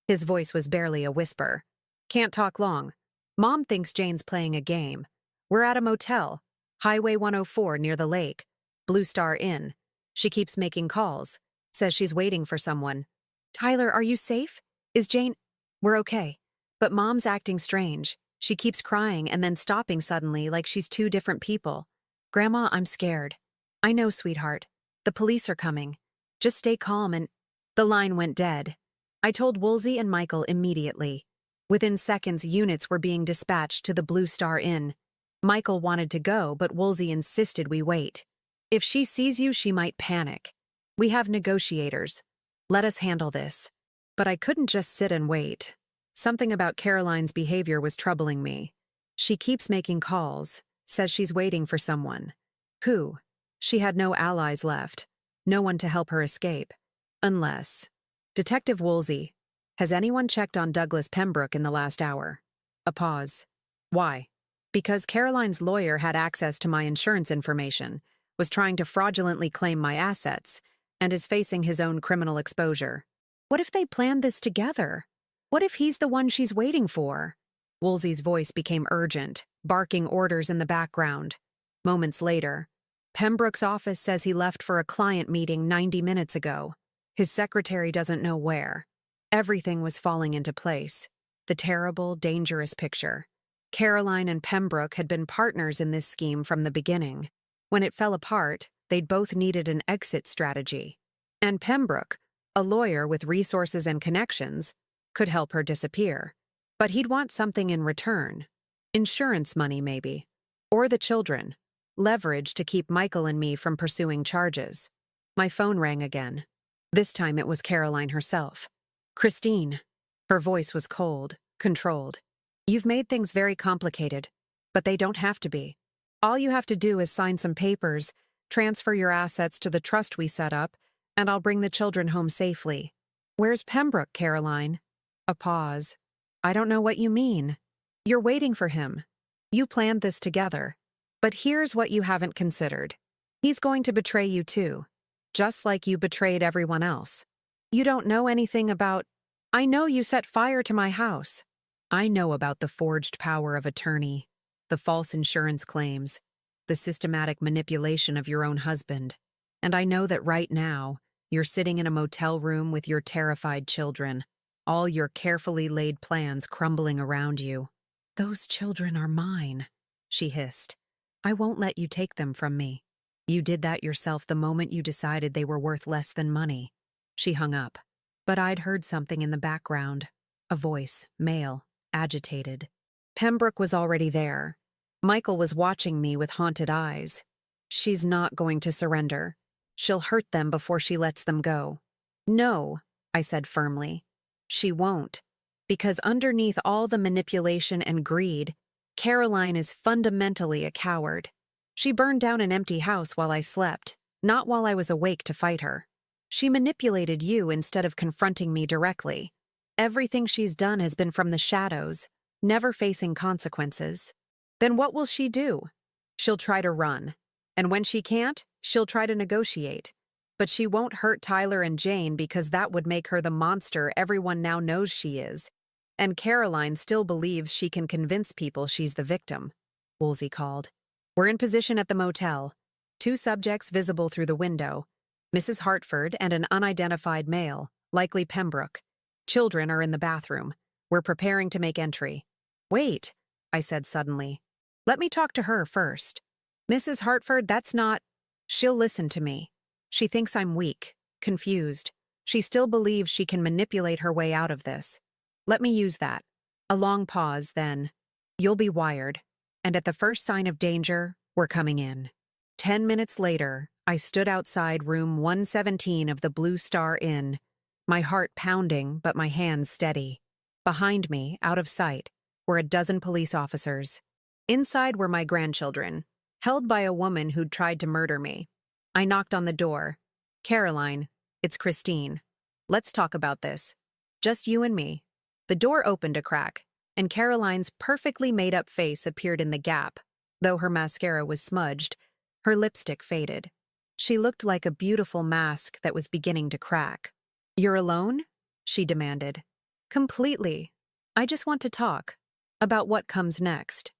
His voice was barely a whisper. Can't talk long. Mom thinks Jane's playing a game. We're at a motel. Highway 104 near the lake. Blue Star Inn. She keeps making calls. Says she's waiting for someone. Tyler, are you safe? Is Jane... We're okay. But Mom's acting strange. She keeps crying and then stopping suddenly like she's 2 different people. Grandma, I'm scared. I know, sweetheart. The police are coming. Just stay calm and... The line went dead. I told Woolsey and Michael immediately. Within seconds, units were being dispatched to the Blue Star Inn. Michael wanted to go, but Woolsey insisted we wait. If she sees you, she might panic. We have negotiators. Let us handle this. But I couldn't just sit and wait. Something about Caroline's behavior was troubling me. She keeps making calls, says she's waiting for someone. Who? She had no allies left. No one to help her escape. Unless... Detective Woolsey, has anyone checked on Douglas Pembroke in the last hour? A pause. Why? Because Caroline's lawyer had access to my insurance information, was trying to fraudulently claim my assets, and is facing his own criminal exposure. What if they planned this together? What if he's the one she's waiting for? Woolsey's voice became urgent, barking orders in the background. Moments later, Pembroke's office says he left for a client meeting 90 minutes ago. His secretary doesn't know where. Everything was falling into place. The terrible, dangerous picture. Caroline and Pembroke had been partners in this scheme from the beginning. When it fell apart, they'd both needed an exit strategy. And Pembroke, a lawyer with resources and connections, could help her disappear. But he'd want something in return. Insurance money, maybe. Or the children. Leverage to keep Michael and me from pursuing charges. My phone rang again. This time it was Caroline herself. Christine. Her voice was cold, controlled. You've made things very complicated, but they don't have to be. All you have to do is sign some papers, transfer your assets to the trust we set up, And I'll bring the children home safely. Where's Pembroke, Caroline? A pause. I don't know what you mean. You're waiting for him. You planned this together. But here's what you haven't considered. He's going to betray you too. Just like you betrayed everyone else. You don't know anything about... I know you set fire to my house. I know about the forged power of attorney, the false insurance claims, the systematic manipulation of your own husband. And I know that right now, you're sitting in a motel room with your terrified children, all your carefully laid plans crumbling around you. Those children are mine, she hissed. I won't let you take them from me. You did that yourself the moment you decided they were worth less than money. She hung up. But I'd heard something in the background. A voice, male, agitated. Pembroke was already there. Michael was watching me with haunted eyes. She's not going to surrender. She'll hurt them before she lets them go. No, I said firmly. She won't. Because underneath all the manipulation and greed, Caroline is fundamentally a coward. She burned down an empty house while I slept, not while I was awake to fight her. She manipulated you instead of confronting me directly. Everything she's done has been from the shadows, never facing consequences. Then what will she do? She'll try to run. And when she can't, she'll try to negotiate. But she won't hurt Tyler and Jane because that would make her the monster everyone now knows she is. And Caroline still believes she can convince people she's the victim, Woolsey called. We're in position at the motel. 2 subjects visible through the window. Mrs. Hartford and an unidentified male, likely Pembroke. Children are in the bathroom. We're preparing to make entry. Wait, I said suddenly. Let me talk to her first. Mrs. Hartford, that's not... She'll listen to me. She thinks I'm weak, confused. She still believes she can manipulate her way out of this. Let me use that. A long pause, then. You'll be wired. And at the first sign of danger, we're coming in. 10 minutes later, I stood outside room 117 of the Blue Star Inn, my heart pounding but my hands steady. Behind me, out of sight, were a dozen police officers. Inside were my grandchildren, held by a woman who'd tried to murder me. I knocked on the door. Caroline, it's Christine. Let's talk about this. Just you and me. The door opened a crack, and Caroline's perfectly made-up face appeared in the gap. Though her mascara was smudged, her lipstick faded. She looked like a beautiful mask that was beginning to crack. You're alone? She demanded. Completely. I just want to talk. About what comes next.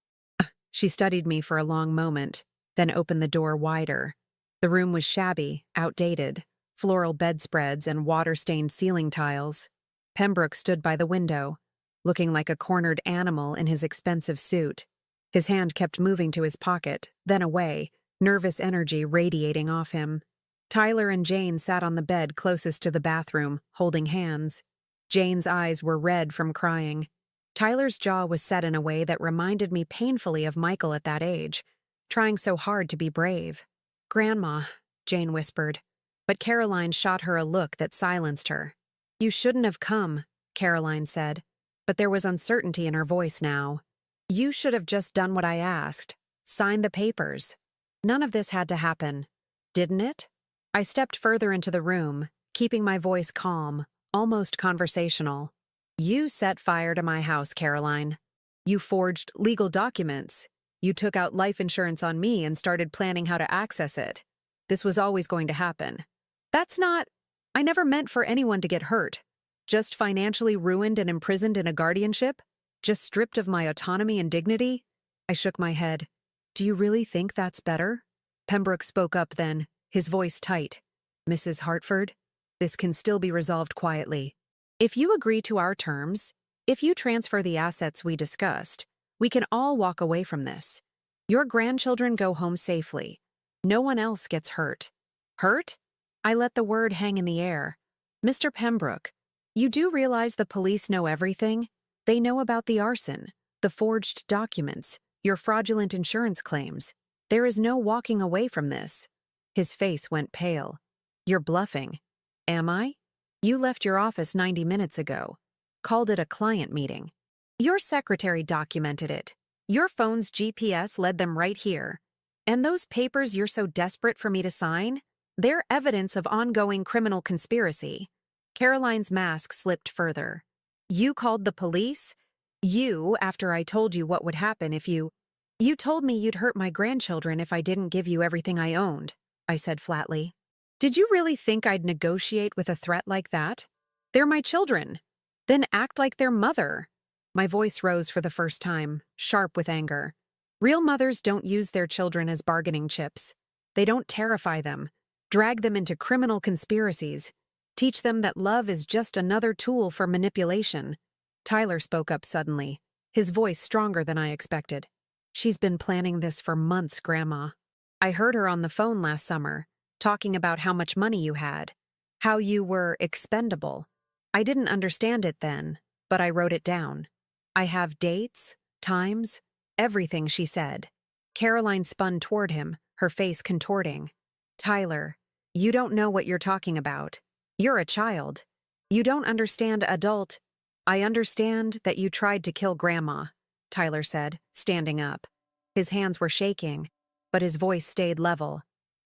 She studied me for a long moment, then opened the door wider. The room was shabby, outdated, floral bedspreads and water-stained ceiling tiles. Pembroke stood by the window, looking like a cornered animal in his expensive suit. His hand kept moving to his pocket, then away, nervous energy radiating off him. Tyler and Jane sat on the bed closest to the bathroom, holding hands. Jane's eyes were red from crying. Tyler's jaw was set in a way that reminded me painfully of Michael at that age, trying so hard to be brave. Grandma, Jane whispered, but Caroline shot her a look that silenced her. You shouldn't have come, Caroline said, but there was uncertainty in her voice now. You should have just done what I asked. Signed the papers. None of this had to happen, didn't it? I stepped further into the room, keeping my voice calm, almost conversational. You set fire to my house, Caroline. You forged legal documents. You took out life insurance on me and started planning how to access it. This was always going to happen. That's not... I never meant for anyone to get hurt. Just financially ruined and imprisoned in a guardianship? Just stripped of my autonomy and dignity? I shook my head. Do you really think that's better? Pembroke spoke up then, his voice tight. Mrs. Hartford, this can still be resolved quietly. If you agree to our terms, if you transfer the assets we discussed, we can all walk away from this. Your grandchildren go home safely. No one else gets hurt. Hurt? I let the word hang in the air. Mr. Pembroke, you do realize the police know everything? They know about the arson, the forged documents, your fraudulent insurance claims. There is no walking away from this. His face went pale. You're bluffing. Am I? You left your office 90 minutes ago. Called it a client meeting. Your secretary documented it. Your phone's GPS led them right here. And those papers you're so desperate for me to sign? They're evidence of ongoing criminal conspiracy. Caroline's mask slipped further. You called the police? You, after I told you what would happen if you... You told me you'd hurt my grandchildren if I didn't give you everything I owned, I said flatly. Did you really think I'd negotiate with a threat like that? They're my children. Then act like their mother. My voice rose for the first time, sharp with anger. Real mothers don't use their children as bargaining chips. They don't terrify them, drag them into criminal conspiracies, teach them that love is just another tool for manipulation. Tyler spoke up suddenly, his voice stronger than I expected. She's been planning this for months, Grandma. I heard her on the phone last summer, talking about how much money you had, how you were expendable. I didn't understand it then, but I wrote it down. I have dates, times, everything she said. Caroline spun toward him, her face contorting. Tyler, you don't know what you're talking about. You're a child. You don't understand adult. I understand that you tried to kill Grandma, Tyler said, standing up. His hands were shaking, but his voice stayed level.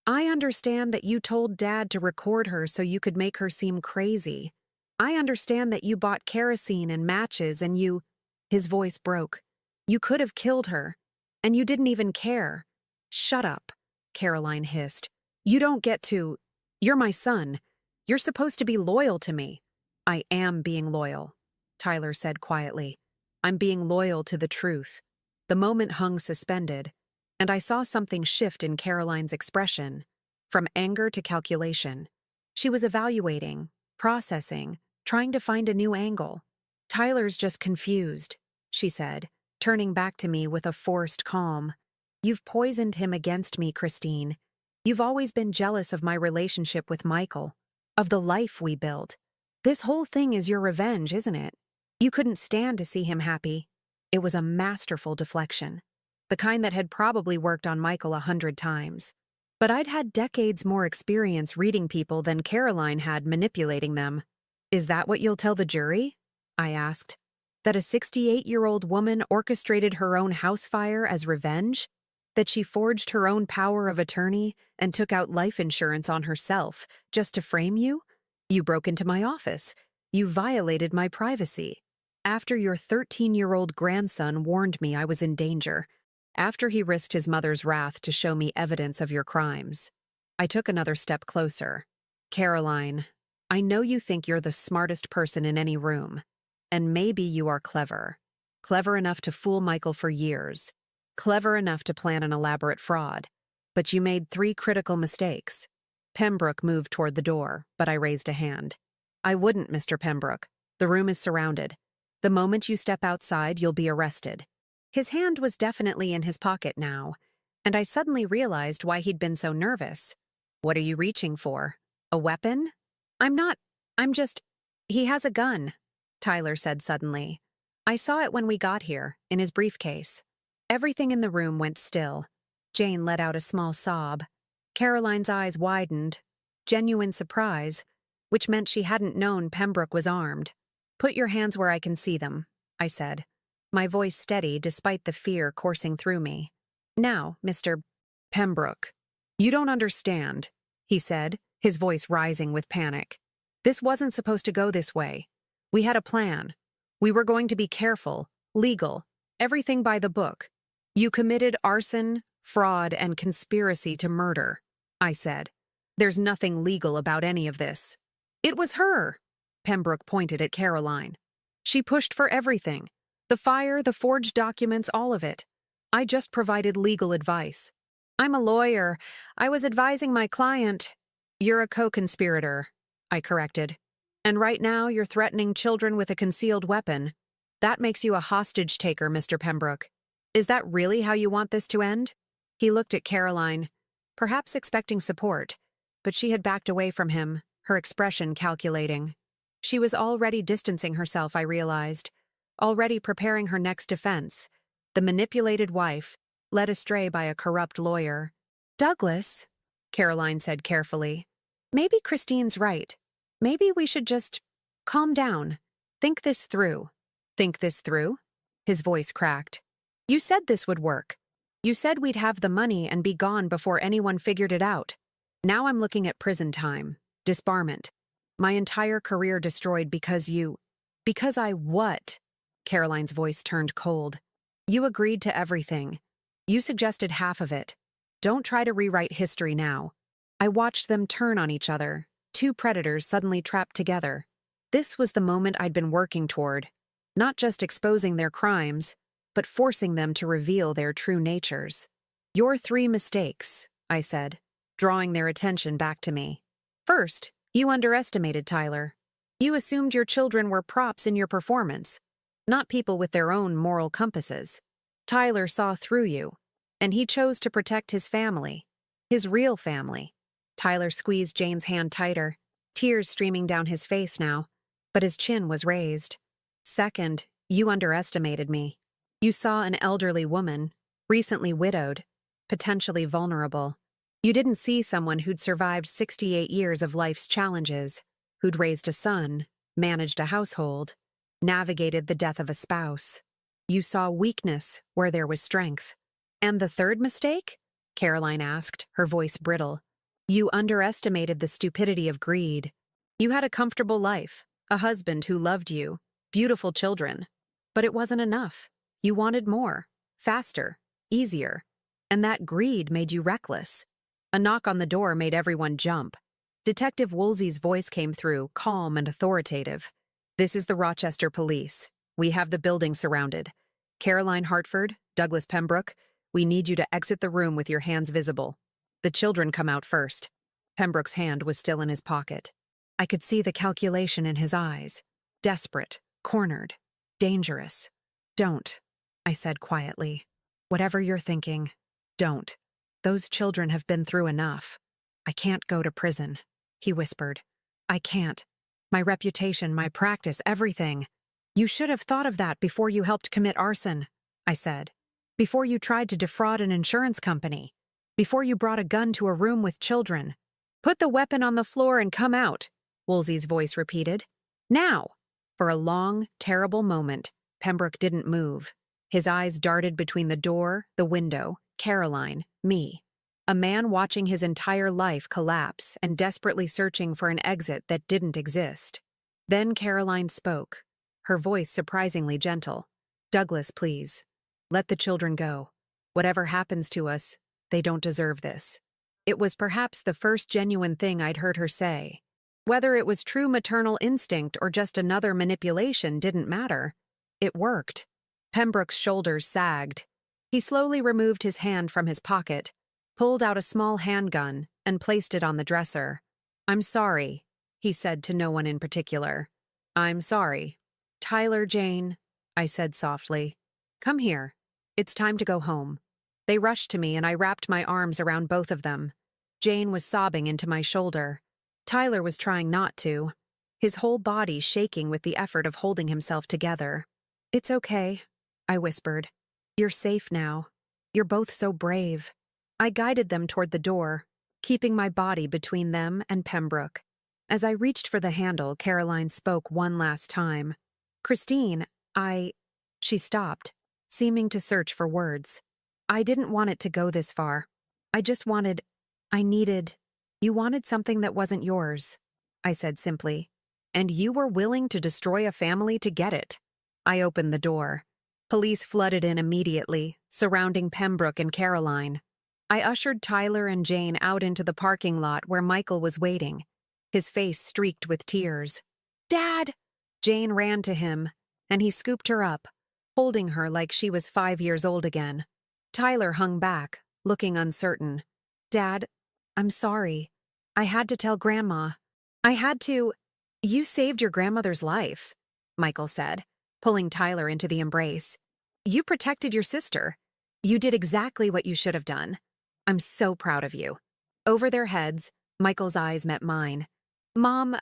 I understand that you told Dad to record her so you could make her seem crazy. I understand that you bought kerosene and matches and you... His voice broke. You could have killed her, and you didn't even care. Shut up, Caroline hissed. You don't get to... You're my son. You're supposed to be loyal to me. I am being loyal, Tyler said quietly. I'm being loyal to the truth. The moment hung suspended, and I saw something shift in Caroline's expression, from anger to calculation. She was evaluating, processing, trying to find a new angle. Tyler's just confused, she said, turning back to me with a forced calm. You've poisoned him against me, Christine. You've always been jealous of my relationship with Michael, of the life we built. This whole thing is your revenge, isn't it? You couldn't stand to see him happy. It was a masterful deflection, the kind that had probably worked on Michael 100 times. But I'd had decades more experience reading people than Caroline had manipulating them. Is that what you'll tell the jury? I asked. That a 68-year-old woman orchestrated her own house fire as revenge? That she forged her own power of attorney and took out life insurance on herself just to frame you? You broke into my office. You violated my privacy. After your 13-year-old grandson warned me I was in danger. After he risked his mother's wrath to show me evidence of your crimes. I took another step closer. Caroline, I know you think you're the smartest person in any room. And maybe you are clever. Clever enough to fool Michael for years. Clever enough to plan an elaborate fraud. But you made 3 critical mistakes. Pembroke moved toward the door, but I raised a hand. I wouldn't, Mr. Pembroke. The room is surrounded. The moment you step outside, you'll be arrested. His hand was definitely in his pocket now, and I suddenly realized why he'd been so nervous. What are you reaching for? A weapon? I'm just... He has a gun, Tyler said suddenly. I saw it when we got here, in his briefcase. Everything in the room went still. Jane let out a small sob. Caroline's eyes widened. Genuine surprise, which meant she hadn't known Pembroke was armed. Put your hands where I can see them, I said, my voice steady despite the fear coursing through me. Now, Mr. Pembroke, you don't understand, he said, his voice rising with panic. This wasn't supposed to go this way. We had a plan. We were going to be careful, legal, everything by the book. You committed arson, fraud, and conspiracy to murder, I said. There's nothing legal about any of this. It was her. Pembroke pointed at Caroline. She pushed for everything. The fire, the forged documents, all of it. I just provided legal advice. I'm a lawyer. I was advising my client. You're a co-conspirator, I corrected. And right now you're threatening children with a concealed weapon. That makes you a hostage taker, Mr. Pembroke. Is that really how you want this to end? He looked at Caroline, perhaps expecting support, but she had backed away from him, her expression calculating. She was already distancing herself, I realized, already preparing her next defense, the manipulated wife, led astray by a corrupt lawyer. Douglas, Caroline said carefully, maybe Christine's right. Maybe we should just calm down. Think this through. Think this through? His voice cracked. You said this would work. You said we'd have the money and be gone before anyone figured it out. Now I'm looking at prison time, disbarment. My entire career destroyed because I what? Caroline's voice turned cold. You agreed to everything. You suggested half of it. Don't try to rewrite history now. I watched them turn on each other, two predators suddenly trapped together. This was the moment I'd been working toward, not just exposing their crimes, but forcing them to reveal their true natures. Your 3 mistakes, I said, drawing their attention back to me. First, you underestimated Tyler. You assumed your children were props in your performance, not people with their own moral compasses. Tyler saw through you, and he chose to protect his family, his real family. Tyler squeezed Jane's hand tighter, tears streaming down his face now, but his chin was raised. Second, you underestimated me. You saw an elderly woman, recently widowed, potentially vulnerable. You didn't see someone who'd survived 68 years of life's challenges, who'd raised a son, managed a household, navigated the death of a spouse. You saw weakness where there was strength. And the third mistake? Caroline asked, her voice brittle. You underestimated the stupidity of greed. You had a comfortable life, a husband who loved you, beautiful children. But it wasn't enough. You wanted more, faster, easier. And that greed made you reckless. A knock on the door made everyone jump. Detective Woolsey's voice came through, calm and authoritative. This is the Rochester Police. We have the building surrounded. Caroline Hartford, Douglas Pembroke, we need you to exit the room with your hands visible. The children come out first. Pembroke's hand was still in his pocket. I could see the calculation in his eyes. Desperate, cornered, dangerous. Don't, I said quietly. Whatever you're thinking, don't. Those children have been through enough. I can't go to prison, he whispered. I can't. My reputation, my practice, everything. You should have thought of that before you helped commit arson, I said. Before you tried to defraud an insurance company. Before you brought a gun to a room with children. Put the weapon on the floor and come out, Woolsey's voice repeated. Now! For a long, terrible moment, Pembroke didn't move. His eyes darted between the door, the window, Caroline, me. A man watching his entire life collapse and desperately searching for an exit that didn't exist. Then Caroline spoke, her voice surprisingly gentle. Douglas, please. Let the children go. Whatever happens to us, they don't deserve this. It was perhaps the first genuine thing I'd heard her say. Whether it was true maternal instinct or just another manipulation didn't matter. It worked. Pembroke's shoulders sagged. He slowly removed his hand from his pocket, pulled out a small handgun, and placed it on the dresser. I'm sorry, he said to no one in particular. I'm sorry. Tyler, Jane, I said softly. Come here. It's time to go home. They rushed to me and I wrapped my arms around both of them. Jane was sobbing into my shoulder. Tyler was trying not to, his whole body shaking with the effort of holding himself together. It's okay, I whispered. You're safe now. You're both so brave. I guided them toward the door, keeping my body between them and Pembroke. As I reached for the handle, Caroline spoke one last time. Christine, She stopped, seeming to search for words. I didn't want it to go this far. You wanted something that wasn't yours, I said simply. And you were willing to destroy a family to get it. I opened the door. Police flooded in immediately, surrounding Pembroke and Caroline. I ushered Tyler and Jane out into the parking lot where Michael was waiting, his face streaked with tears. Dad! Jane ran to him, and he scooped her up, holding her like she was 5 years old again. Tyler hung back, looking uncertain. Dad, I'm sorry. I had to tell Grandma. You saved your grandmother's life, Michael said, pulling Tyler into the embrace. You protected your sister. You did exactly what you should have done. I'm so proud of you. Over their heads, Michael's eyes met mine. Mom,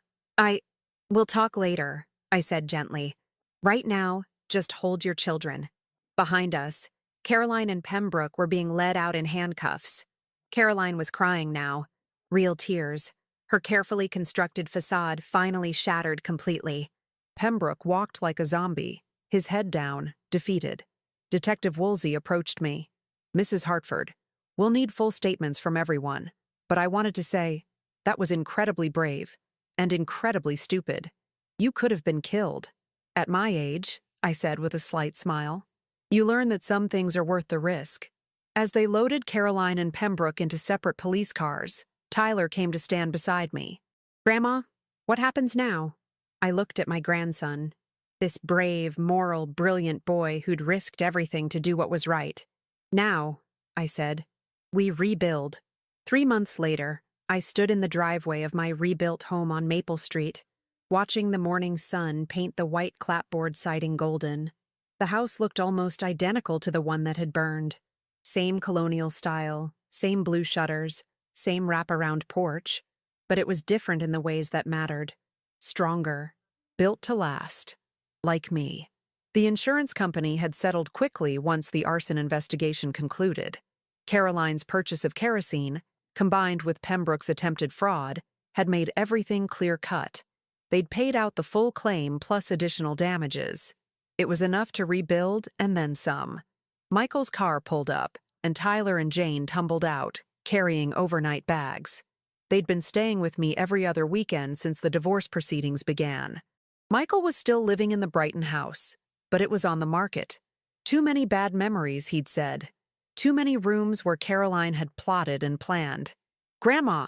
we'll talk later, I said gently. Right now, just hold your children. Behind us, Caroline and Pembroke were being led out in handcuffs. Caroline was crying now, real tears. Her carefully constructed facade finally shattered completely. Pembroke walked like a zombie, his head down, defeated. Detective Woolsey approached me. Mrs. Hartford, we'll need full statements from everyone. But I wanted to say, that was incredibly brave and incredibly stupid. You could have been killed. At my age, I said with a slight smile, you learn that some things are worth the risk. As they loaded Caroline and Pembroke into separate police cars, Tyler came to stand beside me. Grandma, what happens now? I looked at my grandson, this brave, moral, brilliant boy who'd risked everything to do what was right. Now, I said, we rebuild. 3 months later, I stood in the driveway of my rebuilt home on Maple Street, watching the morning sun paint the white clapboard siding golden. The house looked almost identical to the one that had burned. Same colonial style, same blue shutters, same wraparound porch, but it was different in the ways that mattered. Stronger, built to last, like me. The insurance company had settled quickly once the arson investigation concluded. Caroline's purchase of kerosene, combined with Pembroke's attempted fraud, had made everything clear-cut. They'd paid out the full claim plus additional damages. It was enough to rebuild and then some. Michael's car pulled up, and Tyler and Jane tumbled out, carrying overnight bags. They'd been staying with me every other weekend since the divorce proceedings began. Michael was still living in the Brighton house, but it was on the market. Too many bad memories, he'd said. Too many rooms where Caroline had plotted and planned. Grandma!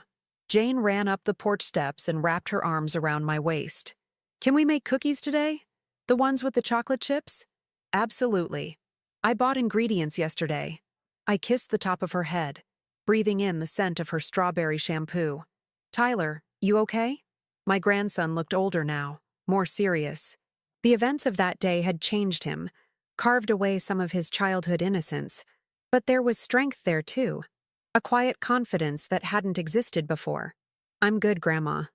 Jane ran up the porch steps and wrapped her arms around my waist. Can we make cookies today? The ones with the chocolate chips? Absolutely. I bought ingredients yesterday. I kissed the top of her head, breathing in the scent of her strawberry shampoo. Tyler, you okay? My grandson looked older now, more serious. The events of that day had changed him, carved away some of his childhood innocence, but there was strength there too, a quiet confidence that hadn't existed before. I'm good, Grandma.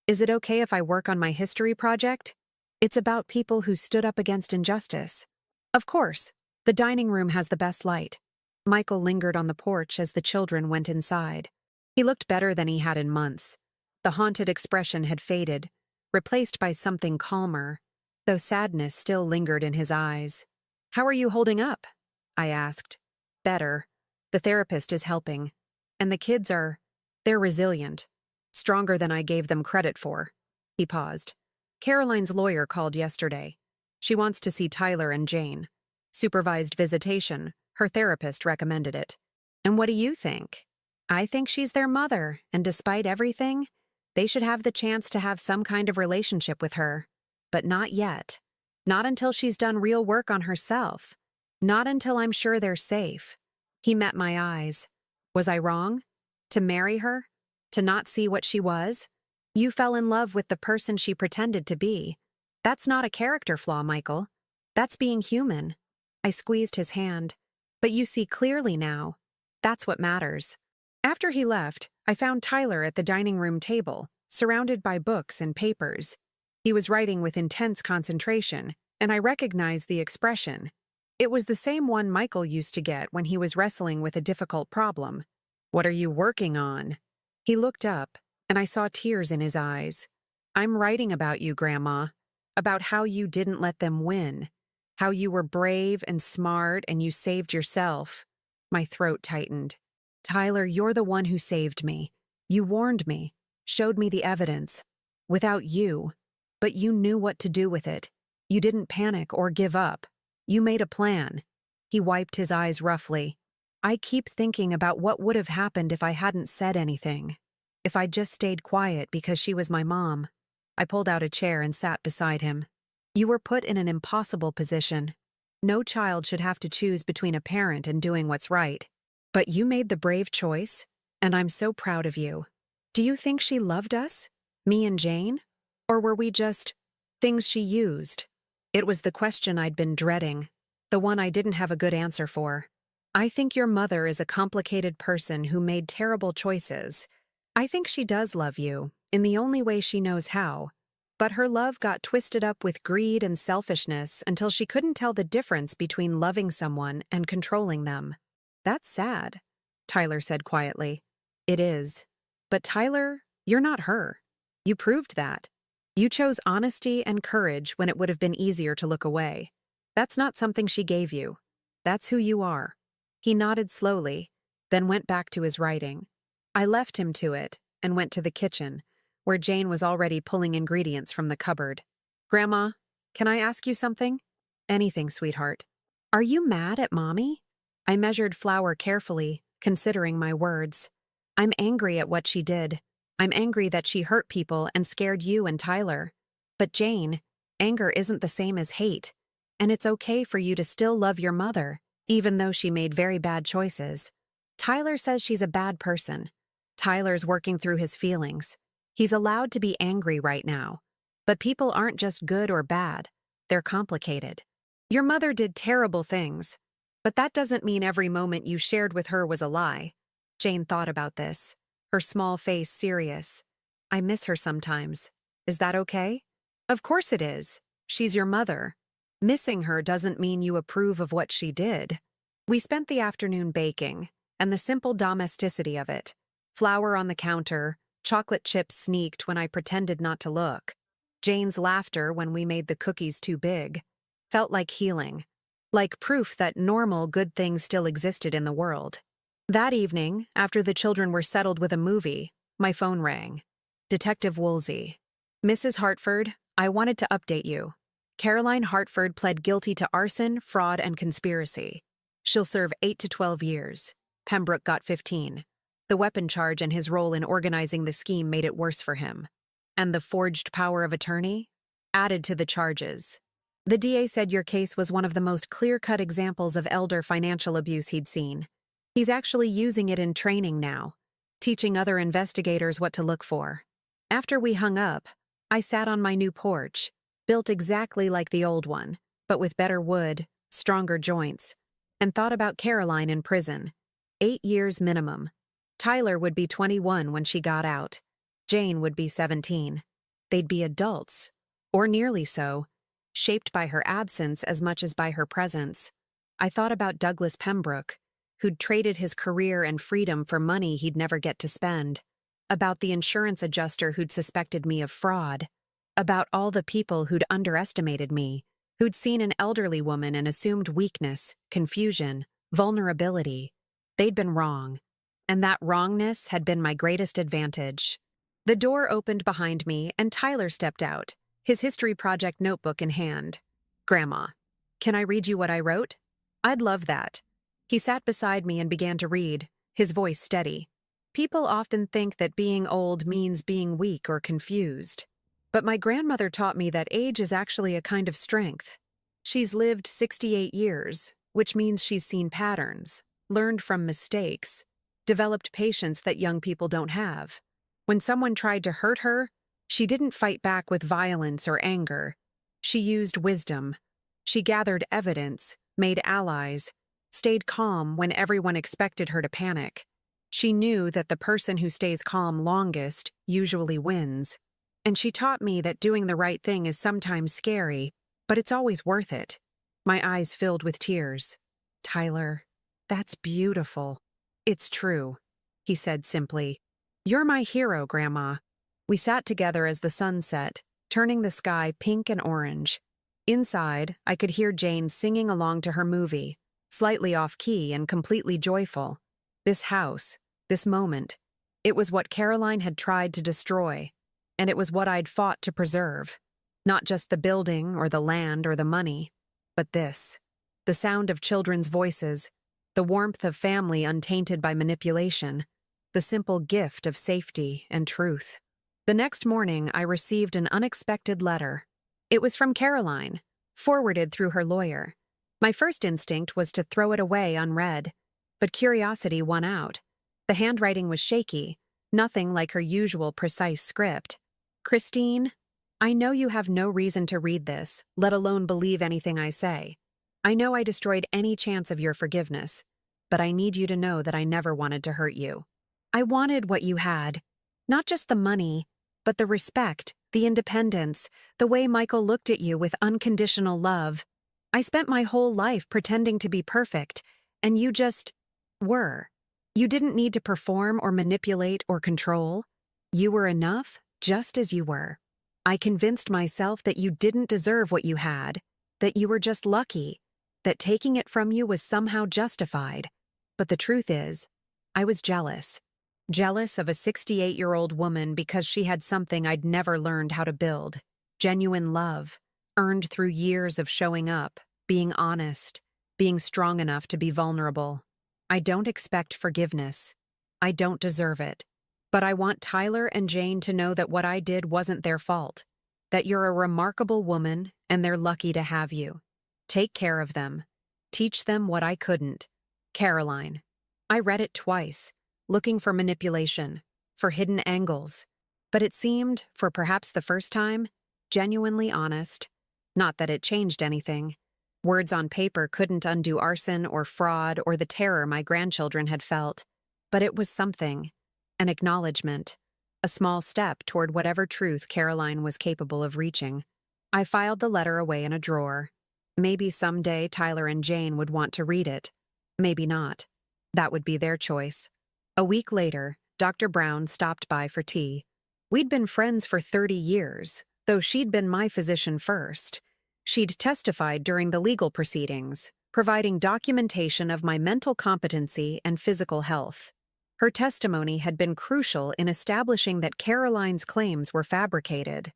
Is it okay if I work on my history project? It's about people who stood up against injustice. Of course, the dining room has the best light. Michael lingered on the porch as the children went inside. He looked better than he had in months. The haunted expression had faded, replaced by something calmer, though sadness still lingered in his eyes. How are you holding up? I asked. Better. The therapist is helping. And the kids they're resilient. Stronger than I gave them credit for. He paused. Caroline's lawyer called yesterday. She wants to see Tyler and Jane. Supervised visitation. Her therapist recommended it. And what do you think? I think she's their mother, and despite everything, they should have the chance to have some kind of relationship with her. But not yet. Not until she's done real work on herself. Not until I'm sure they're safe. He met my eyes. Was I wrong? To marry her? To not see what she was? You fell in love with the person she pretended to be. That's not a character flaw, Michael. That's being human. I squeezed his hand. But you see clearly now. That's what matters. After he left, I found Tyler at the dining room table, surrounded by books and papers. He was writing with intense concentration, and I recognized the expression. It was the same one Michael used to get when he was wrestling with a difficult problem. What are you working on? He looked up, and I saw tears in his eyes. I'm writing about you, Grandma. About how you didn't let them win. How you were brave and smart and you saved yourself. My throat tightened. Tyler, you're the one who saved me. You warned me, showed me the evidence. Without you. But you knew what to do with it. You didn't panic or give up. You made a plan. He wiped his eyes roughly. I keep thinking about what would have happened if I hadn't said anything. If I'd just stayed quiet because she was my mom. I pulled out a chair and sat beside him. You were put in an impossible position. No child should have to choose between a parent and doing what's right. But you made the brave choice, and I'm so proud of you. Do you think she loved us? Me and Jane? Or were we just things she used? It was the question I'd been dreading, the one I didn't have a good answer for. I think your mother is a complicated person who made terrible choices. I think she does love you, in the only way she knows how. But her love got twisted up with greed and selfishness until she couldn't tell the difference between loving someone and controlling them. That's sad, Tyler said quietly. It is. But Tyler, you're not her. You proved that. You chose honesty and courage when it would have been easier to look away. That's not something she gave you. That's who you are. He nodded slowly, then went back to his writing. I left him to it and went to the kitchen, where Jane was already pulling ingredients from the cupboard. Grandma, can I ask you something? Anything, sweetheart. Are you mad at Mommy? I measured flour carefully, considering my words. I'm angry at what she did. I'm angry that she hurt people and scared you and Tyler. But Jane, anger isn't the same as hate, and it's okay for you to still love your mother, even though she made very bad choices. Tyler says she's a bad person. Tyler's working through his feelings. He's allowed to be angry right now. But people aren't just good or bad. They're complicated. Your mother did terrible things, but that doesn't mean every moment you shared with her was a lie. Jane thought about this, her small face serious. I miss her sometimes. Is that okay? Of course it is. She's your mother. Missing her doesn't mean you approve of what she did. We spent the afternoon baking, and the simple domesticity of it. Flour on the counter, chocolate chips sneaked when I pretended not to look. Jane's laughter when we made the cookies too big. Felt like healing. Like proof that normal good things still existed in the world. That evening, after the children were settled with a movie, my phone rang. Detective Woolsey. Mrs. Hartford, I wanted to update you. Caroline Hartford pled guilty to arson, fraud, and conspiracy. She'll serve 8 to 12 years. Pembroke got 15. The weapon charge and his role in organizing the scheme made it worse for him. And the forged power of attorney? Added to the charges. The DA said your case was one of the most clear-cut examples of elder financial abuse he'd seen. He's actually using it in training now, teaching other investigators what to look for. After we hung up, I sat on my new porch, built exactly like the old one, but with better wood, stronger joints, and thought about Caroline in prison. 8 years minimum. Tyler would be 21 when she got out. Jane would be 17. They'd be adults, or nearly so, shaped by her absence as much as by her presence. I thought about Douglas Pembroke, who'd traded his career and freedom for money he'd never get to spend. About the insurance adjuster who'd suspected me of fraud. About all the people who'd underestimated me, who'd seen an elderly woman and assumed weakness, confusion, vulnerability. They'd been wrong, and that wrongness had been my greatest advantage. The door opened behind me, and Tyler stepped out, his history project notebook in hand. Grandma, can I read you what I wrote? I'd love that. He sat beside me and began to read, his voice steady. People often think that being old means being weak or confused. But my grandmother taught me that age is actually a kind of strength. She's lived 68 years, which means she's seen patterns, learned from mistakes, developed patience that young people don't have. When someone tried to hurt her, she didn't fight back with violence or anger. She used wisdom. She gathered evidence, made allies, stayed calm when everyone expected her to panic. She knew that the person who stays calm longest usually wins. And she taught me that doing the right thing is sometimes scary, but it's always worth it. My eyes filled with tears. Tyler, that's beautiful. It's true, he said simply. You're my hero, Grandma. We sat together as the sun set, turning the sky pink and orange. Inside, I could hear Jane singing along to her movie, slightly off-key and completely joyful. This house, this moment, it was what Caroline had tried to destroy, and it was what I'd fought to preserve. Not just the building or the land or the money, but this. The sound of children's voices, the warmth of family untainted by manipulation, the simple gift of safety and truth. The next morning, I received an unexpected letter. It was from Caroline, forwarded through her lawyer. My first instinct was to throw it away unread, but curiosity won out. The handwriting was shaky, nothing like her usual precise script. Christine, I know you have no reason to read this, let alone believe anything I say. I know I destroyed any chance of your forgiveness, but I need you to know that I never wanted to hurt you. I wanted what you had, not just the money, but the respect, the independence, the way Michael looked at you with unconditional love. I spent my whole life pretending to be perfect, and you just were. You didn't need to perform or manipulate or control. You were enough, just as you were. I convinced myself that you didn't deserve what you had, that you were just lucky, that taking it from you was somehow justified. But the truth is, I was jealous. Jealous of a 68-year-old woman because she had something I'd never learned how to build. Genuine love, earned through years of showing up, being honest, being strong enough to be vulnerable. I don't expect forgiveness. I don't deserve it. But I want Tyler and Jane to know that what I did wasn't their fault. That you're a remarkable woman and they're lucky to have you. Take care of them. Teach them what I couldn't. Caroline. I read it twice, looking for manipulation, for hidden angles. But it seemed, for perhaps the first time, genuinely honest. Not that it changed anything. Words on paper couldn't undo arson or fraud or the terror my grandchildren had felt. But it was something. An acknowledgement. A small step toward whatever truth Caroline was capable of reaching. I filed the letter away in a drawer. Maybe someday Tyler and Jane would want to read it. Maybe not. That would be their choice. A week later, Dr. Brown stopped by for tea. We'd been friends for 30 years, though she'd been my physician first. She'd testified during the legal proceedings, providing documentation of my mental competency and physical health. Her testimony had been crucial in establishing that Caroline's claims were fabricated.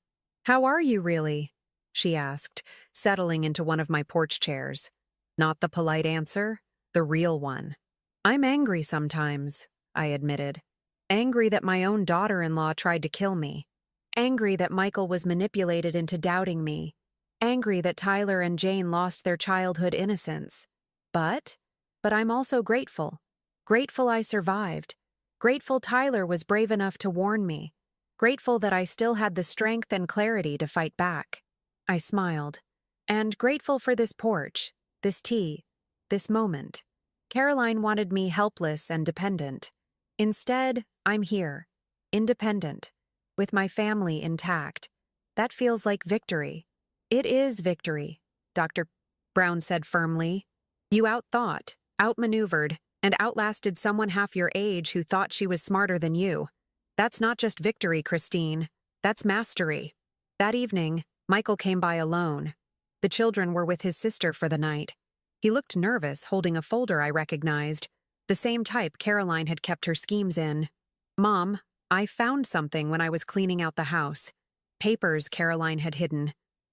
"How are you, really?" she asked, settling into one of my porch chairs. Not the polite answer, the real one. "I'm angry sometimes," I admitted. Angry that my own daughter-in-law tried to kill me. Angry that Michael was manipulated into doubting me. Angry that Tyler and Jane lost their childhood innocence. But I'm also grateful. Grateful I survived. Grateful Tyler was brave enough to warn me. Grateful that I still had the strength and clarity to fight back. I smiled. And grateful for this porch, this tea, this moment. Caroline wanted me helpless and dependent. Instead, I'm here, independent, with my family intact. That feels like victory. It is victory, Dr. Brown said firmly. You outthought, outmaneuvered, and outlasted someone half your age who thought she was smarter than you. That's not just victory, Christine. That's mastery. That evening, Michael came by alone. The children were with his sister for the night. He looked nervous, holding a folder I recognized, the same type Caroline had kept her schemes in. "Mom, I found something when I was cleaning out the house. Papers Caroline had hidden.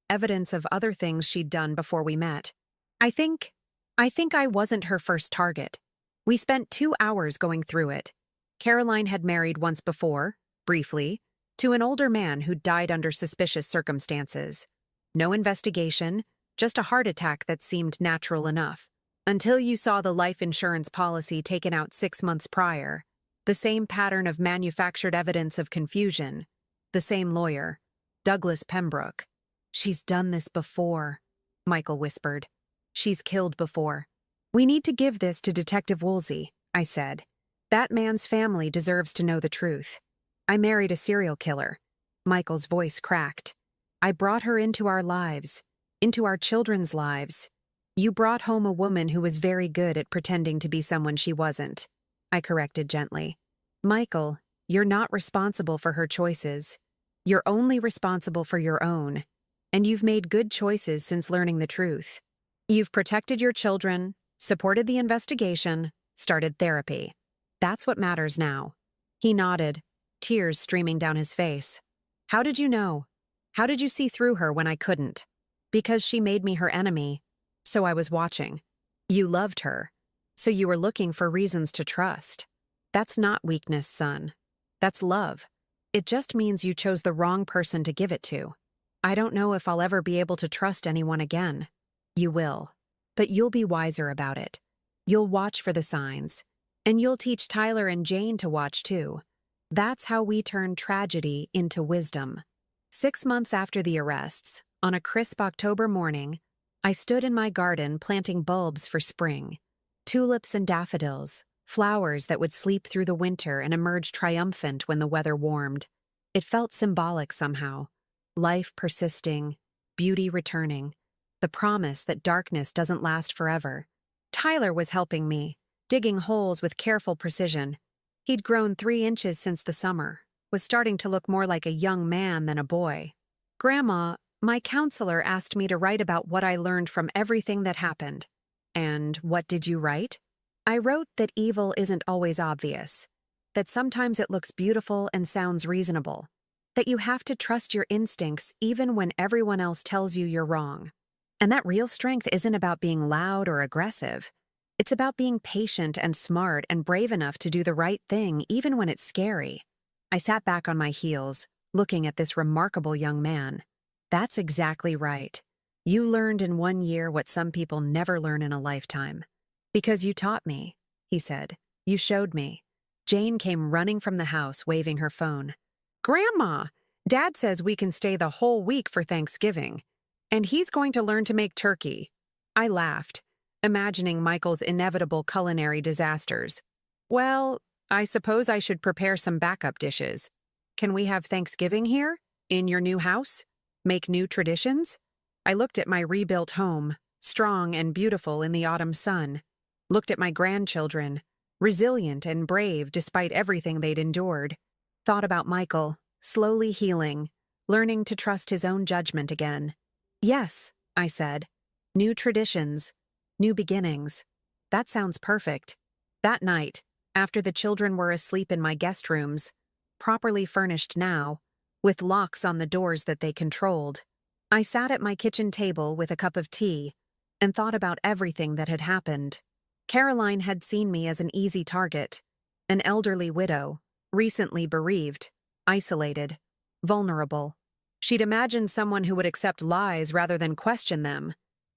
Evidence of other things she'd done before we met. I think I wasn't her first target. We spent 2 hours going through it. Caroline had married once before, briefly, to an older man who'd died under suspicious circumstances. No investigation, just a heart attack that seemed natural enough. Until you saw the life insurance policy taken out 6 months prior. The same pattern of manufactured evidence of confusion. The same lawyer, Douglas Pembroke. She's done this before, Michael whispered. She's killed before. We need to give this to Detective Woolsey, I said. That man's family deserves to know the truth. I married a serial killer. Michael's voice cracked. I brought her into our lives, into our children's lives. You brought home a woman who was very good at pretending to be someone she wasn't. I corrected gently. Michael, you're not responsible for her choices. You're only responsible for your own. And you've made good choices since learning the truth. You've protected your children, supported the investigation, started therapy. That's what matters now. He nodded, tears streaming down his face. How did you know? How did you see through her when I couldn't? Because she made me her enemy. So I was watching. You loved her. So you were looking for reasons to trust. That's not weakness, son. That's love. It just means you chose the wrong person to give it to. I don't know if I'll ever be able to trust anyone again. You will. But you'll be wiser about it. You'll watch for the signs. And you'll teach Tyler and Jane to watch too. That's how we turn tragedy into wisdom. 6 months after the arrests, on a crisp October morning, I stood in my garden planting bulbs for spring. Tulips and daffodils, flowers that would sleep through the winter and emerge triumphant when the weather warmed. It felt symbolic somehow. Life persisting, beauty returning, the promise that darkness doesn't last forever. Tyler was helping me, digging holes with careful precision. He'd grown 3 inches since the summer, was starting to look more like a young man than a boy. Grandma, my counselor asked me to write about what I learned from everything that happened. And what did you write? I wrote that evil isn't always obvious. that sometimes it looks beautiful and sounds reasonable, that you have to trust your instincts even when everyone else tells you you're wrong. And that real strength isn't about being loud or aggressive. It's about being patient and smart and brave enough to do the right thing even when it's scary. I sat back on my heels, looking at this remarkable young man. That's exactly right. You learned in 1 year what some people never learn in a lifetime. Because you taught me, he said. You showed me. Jane came running from the house, waving her phone. Grandma, Dad says we can stay the whole week for Thanksgiving, and he's going to learn to make turkey. I laughed, imagining Michael's inevitable culinary disasters. Well, I suppose I should prepare some backup dishes. Can we have Thanksgiving here, in your new house? Make new traditions? I looked at my rebuilt home, strong and beautiful in the autumn sun. Looked at my grandchildren, resilient and brave despite everything they'd endured. Thought about Michael, slowly healing, learning to trust his own judgment again. Yes, I said. New traditions, new beginnings. That sounds perfect. That night, after the children were asleep in my guest rooms, properly furnished now, with locks on the doors that they controlled, I sat at my kitchen table with a cup of tea and thought about everything that had happened. Caroline had seen me as an easy target, an elderly widow, recently bereaved, isolated, vulnerable. She'd imagined someone who would accept lies rather than question them,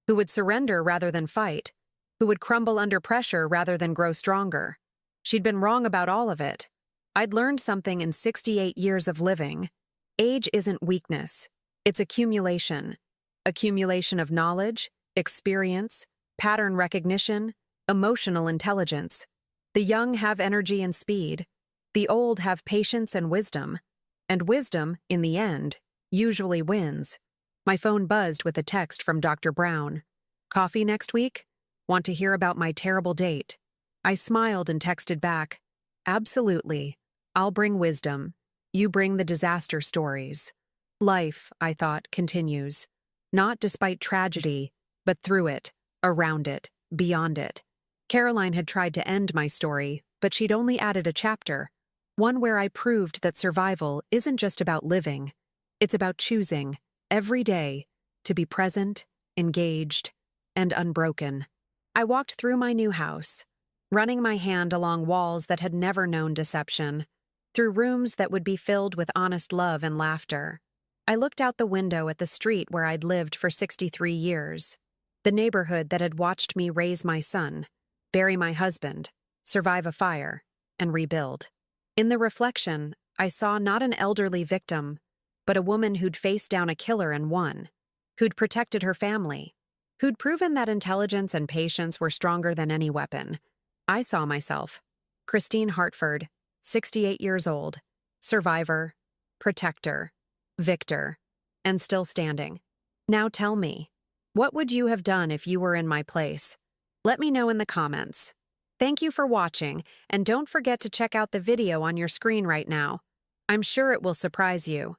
who would surrender rather than fight, who would crumble under pressure rather than grow stronger. She'd been wrong about all of it. I'd learned something in 68 years of living. Age isn't weakness. It's accumulation. Accumulation of knowledge, experience, pattern recognition, emotional intelligence. The young have energy and speed. The old have patience and wisdom. And wisdom, in the end, usually wins. My phone buzzed with a text from Dr. Brown. Coffee next week? Want to hear about my terrible date? I smiled and texted back. Absolutely. I'll bring wisdom. You bring the disaster stories. Life, I thought, continues. Not despite tragedy, but through it, around it, beyond it. Caroline had tried to end my story, but she'd only added a chapter, one where I proved that survival isn't just about living. It's about choosing, every day, to be present, engaged, and unbroken. I walked through my new house, running my hand along walls that had never known deception, through rooms that would be filled with honest love and laughter. I looked out the window at the street where I'd lived for 63 years, the neighborhood that had watched me raise my son, bury my husband, survive a fire, and rebuild. In the reflection, I saw not an elderly victim, but a woman who'd faced down a killer and won, who'd protected her family, who'd proven that intelligence and patience were stronger than any weapon. I saw myself, Christine Hartford, 68 years old, survivor, protector, victor, and still standing. Now tell me, what would you have done if you were in my place? Let me know in the comments. Thank you for watching, and don't forget to check out the video on your screen right now. I'm sure it will surprise you.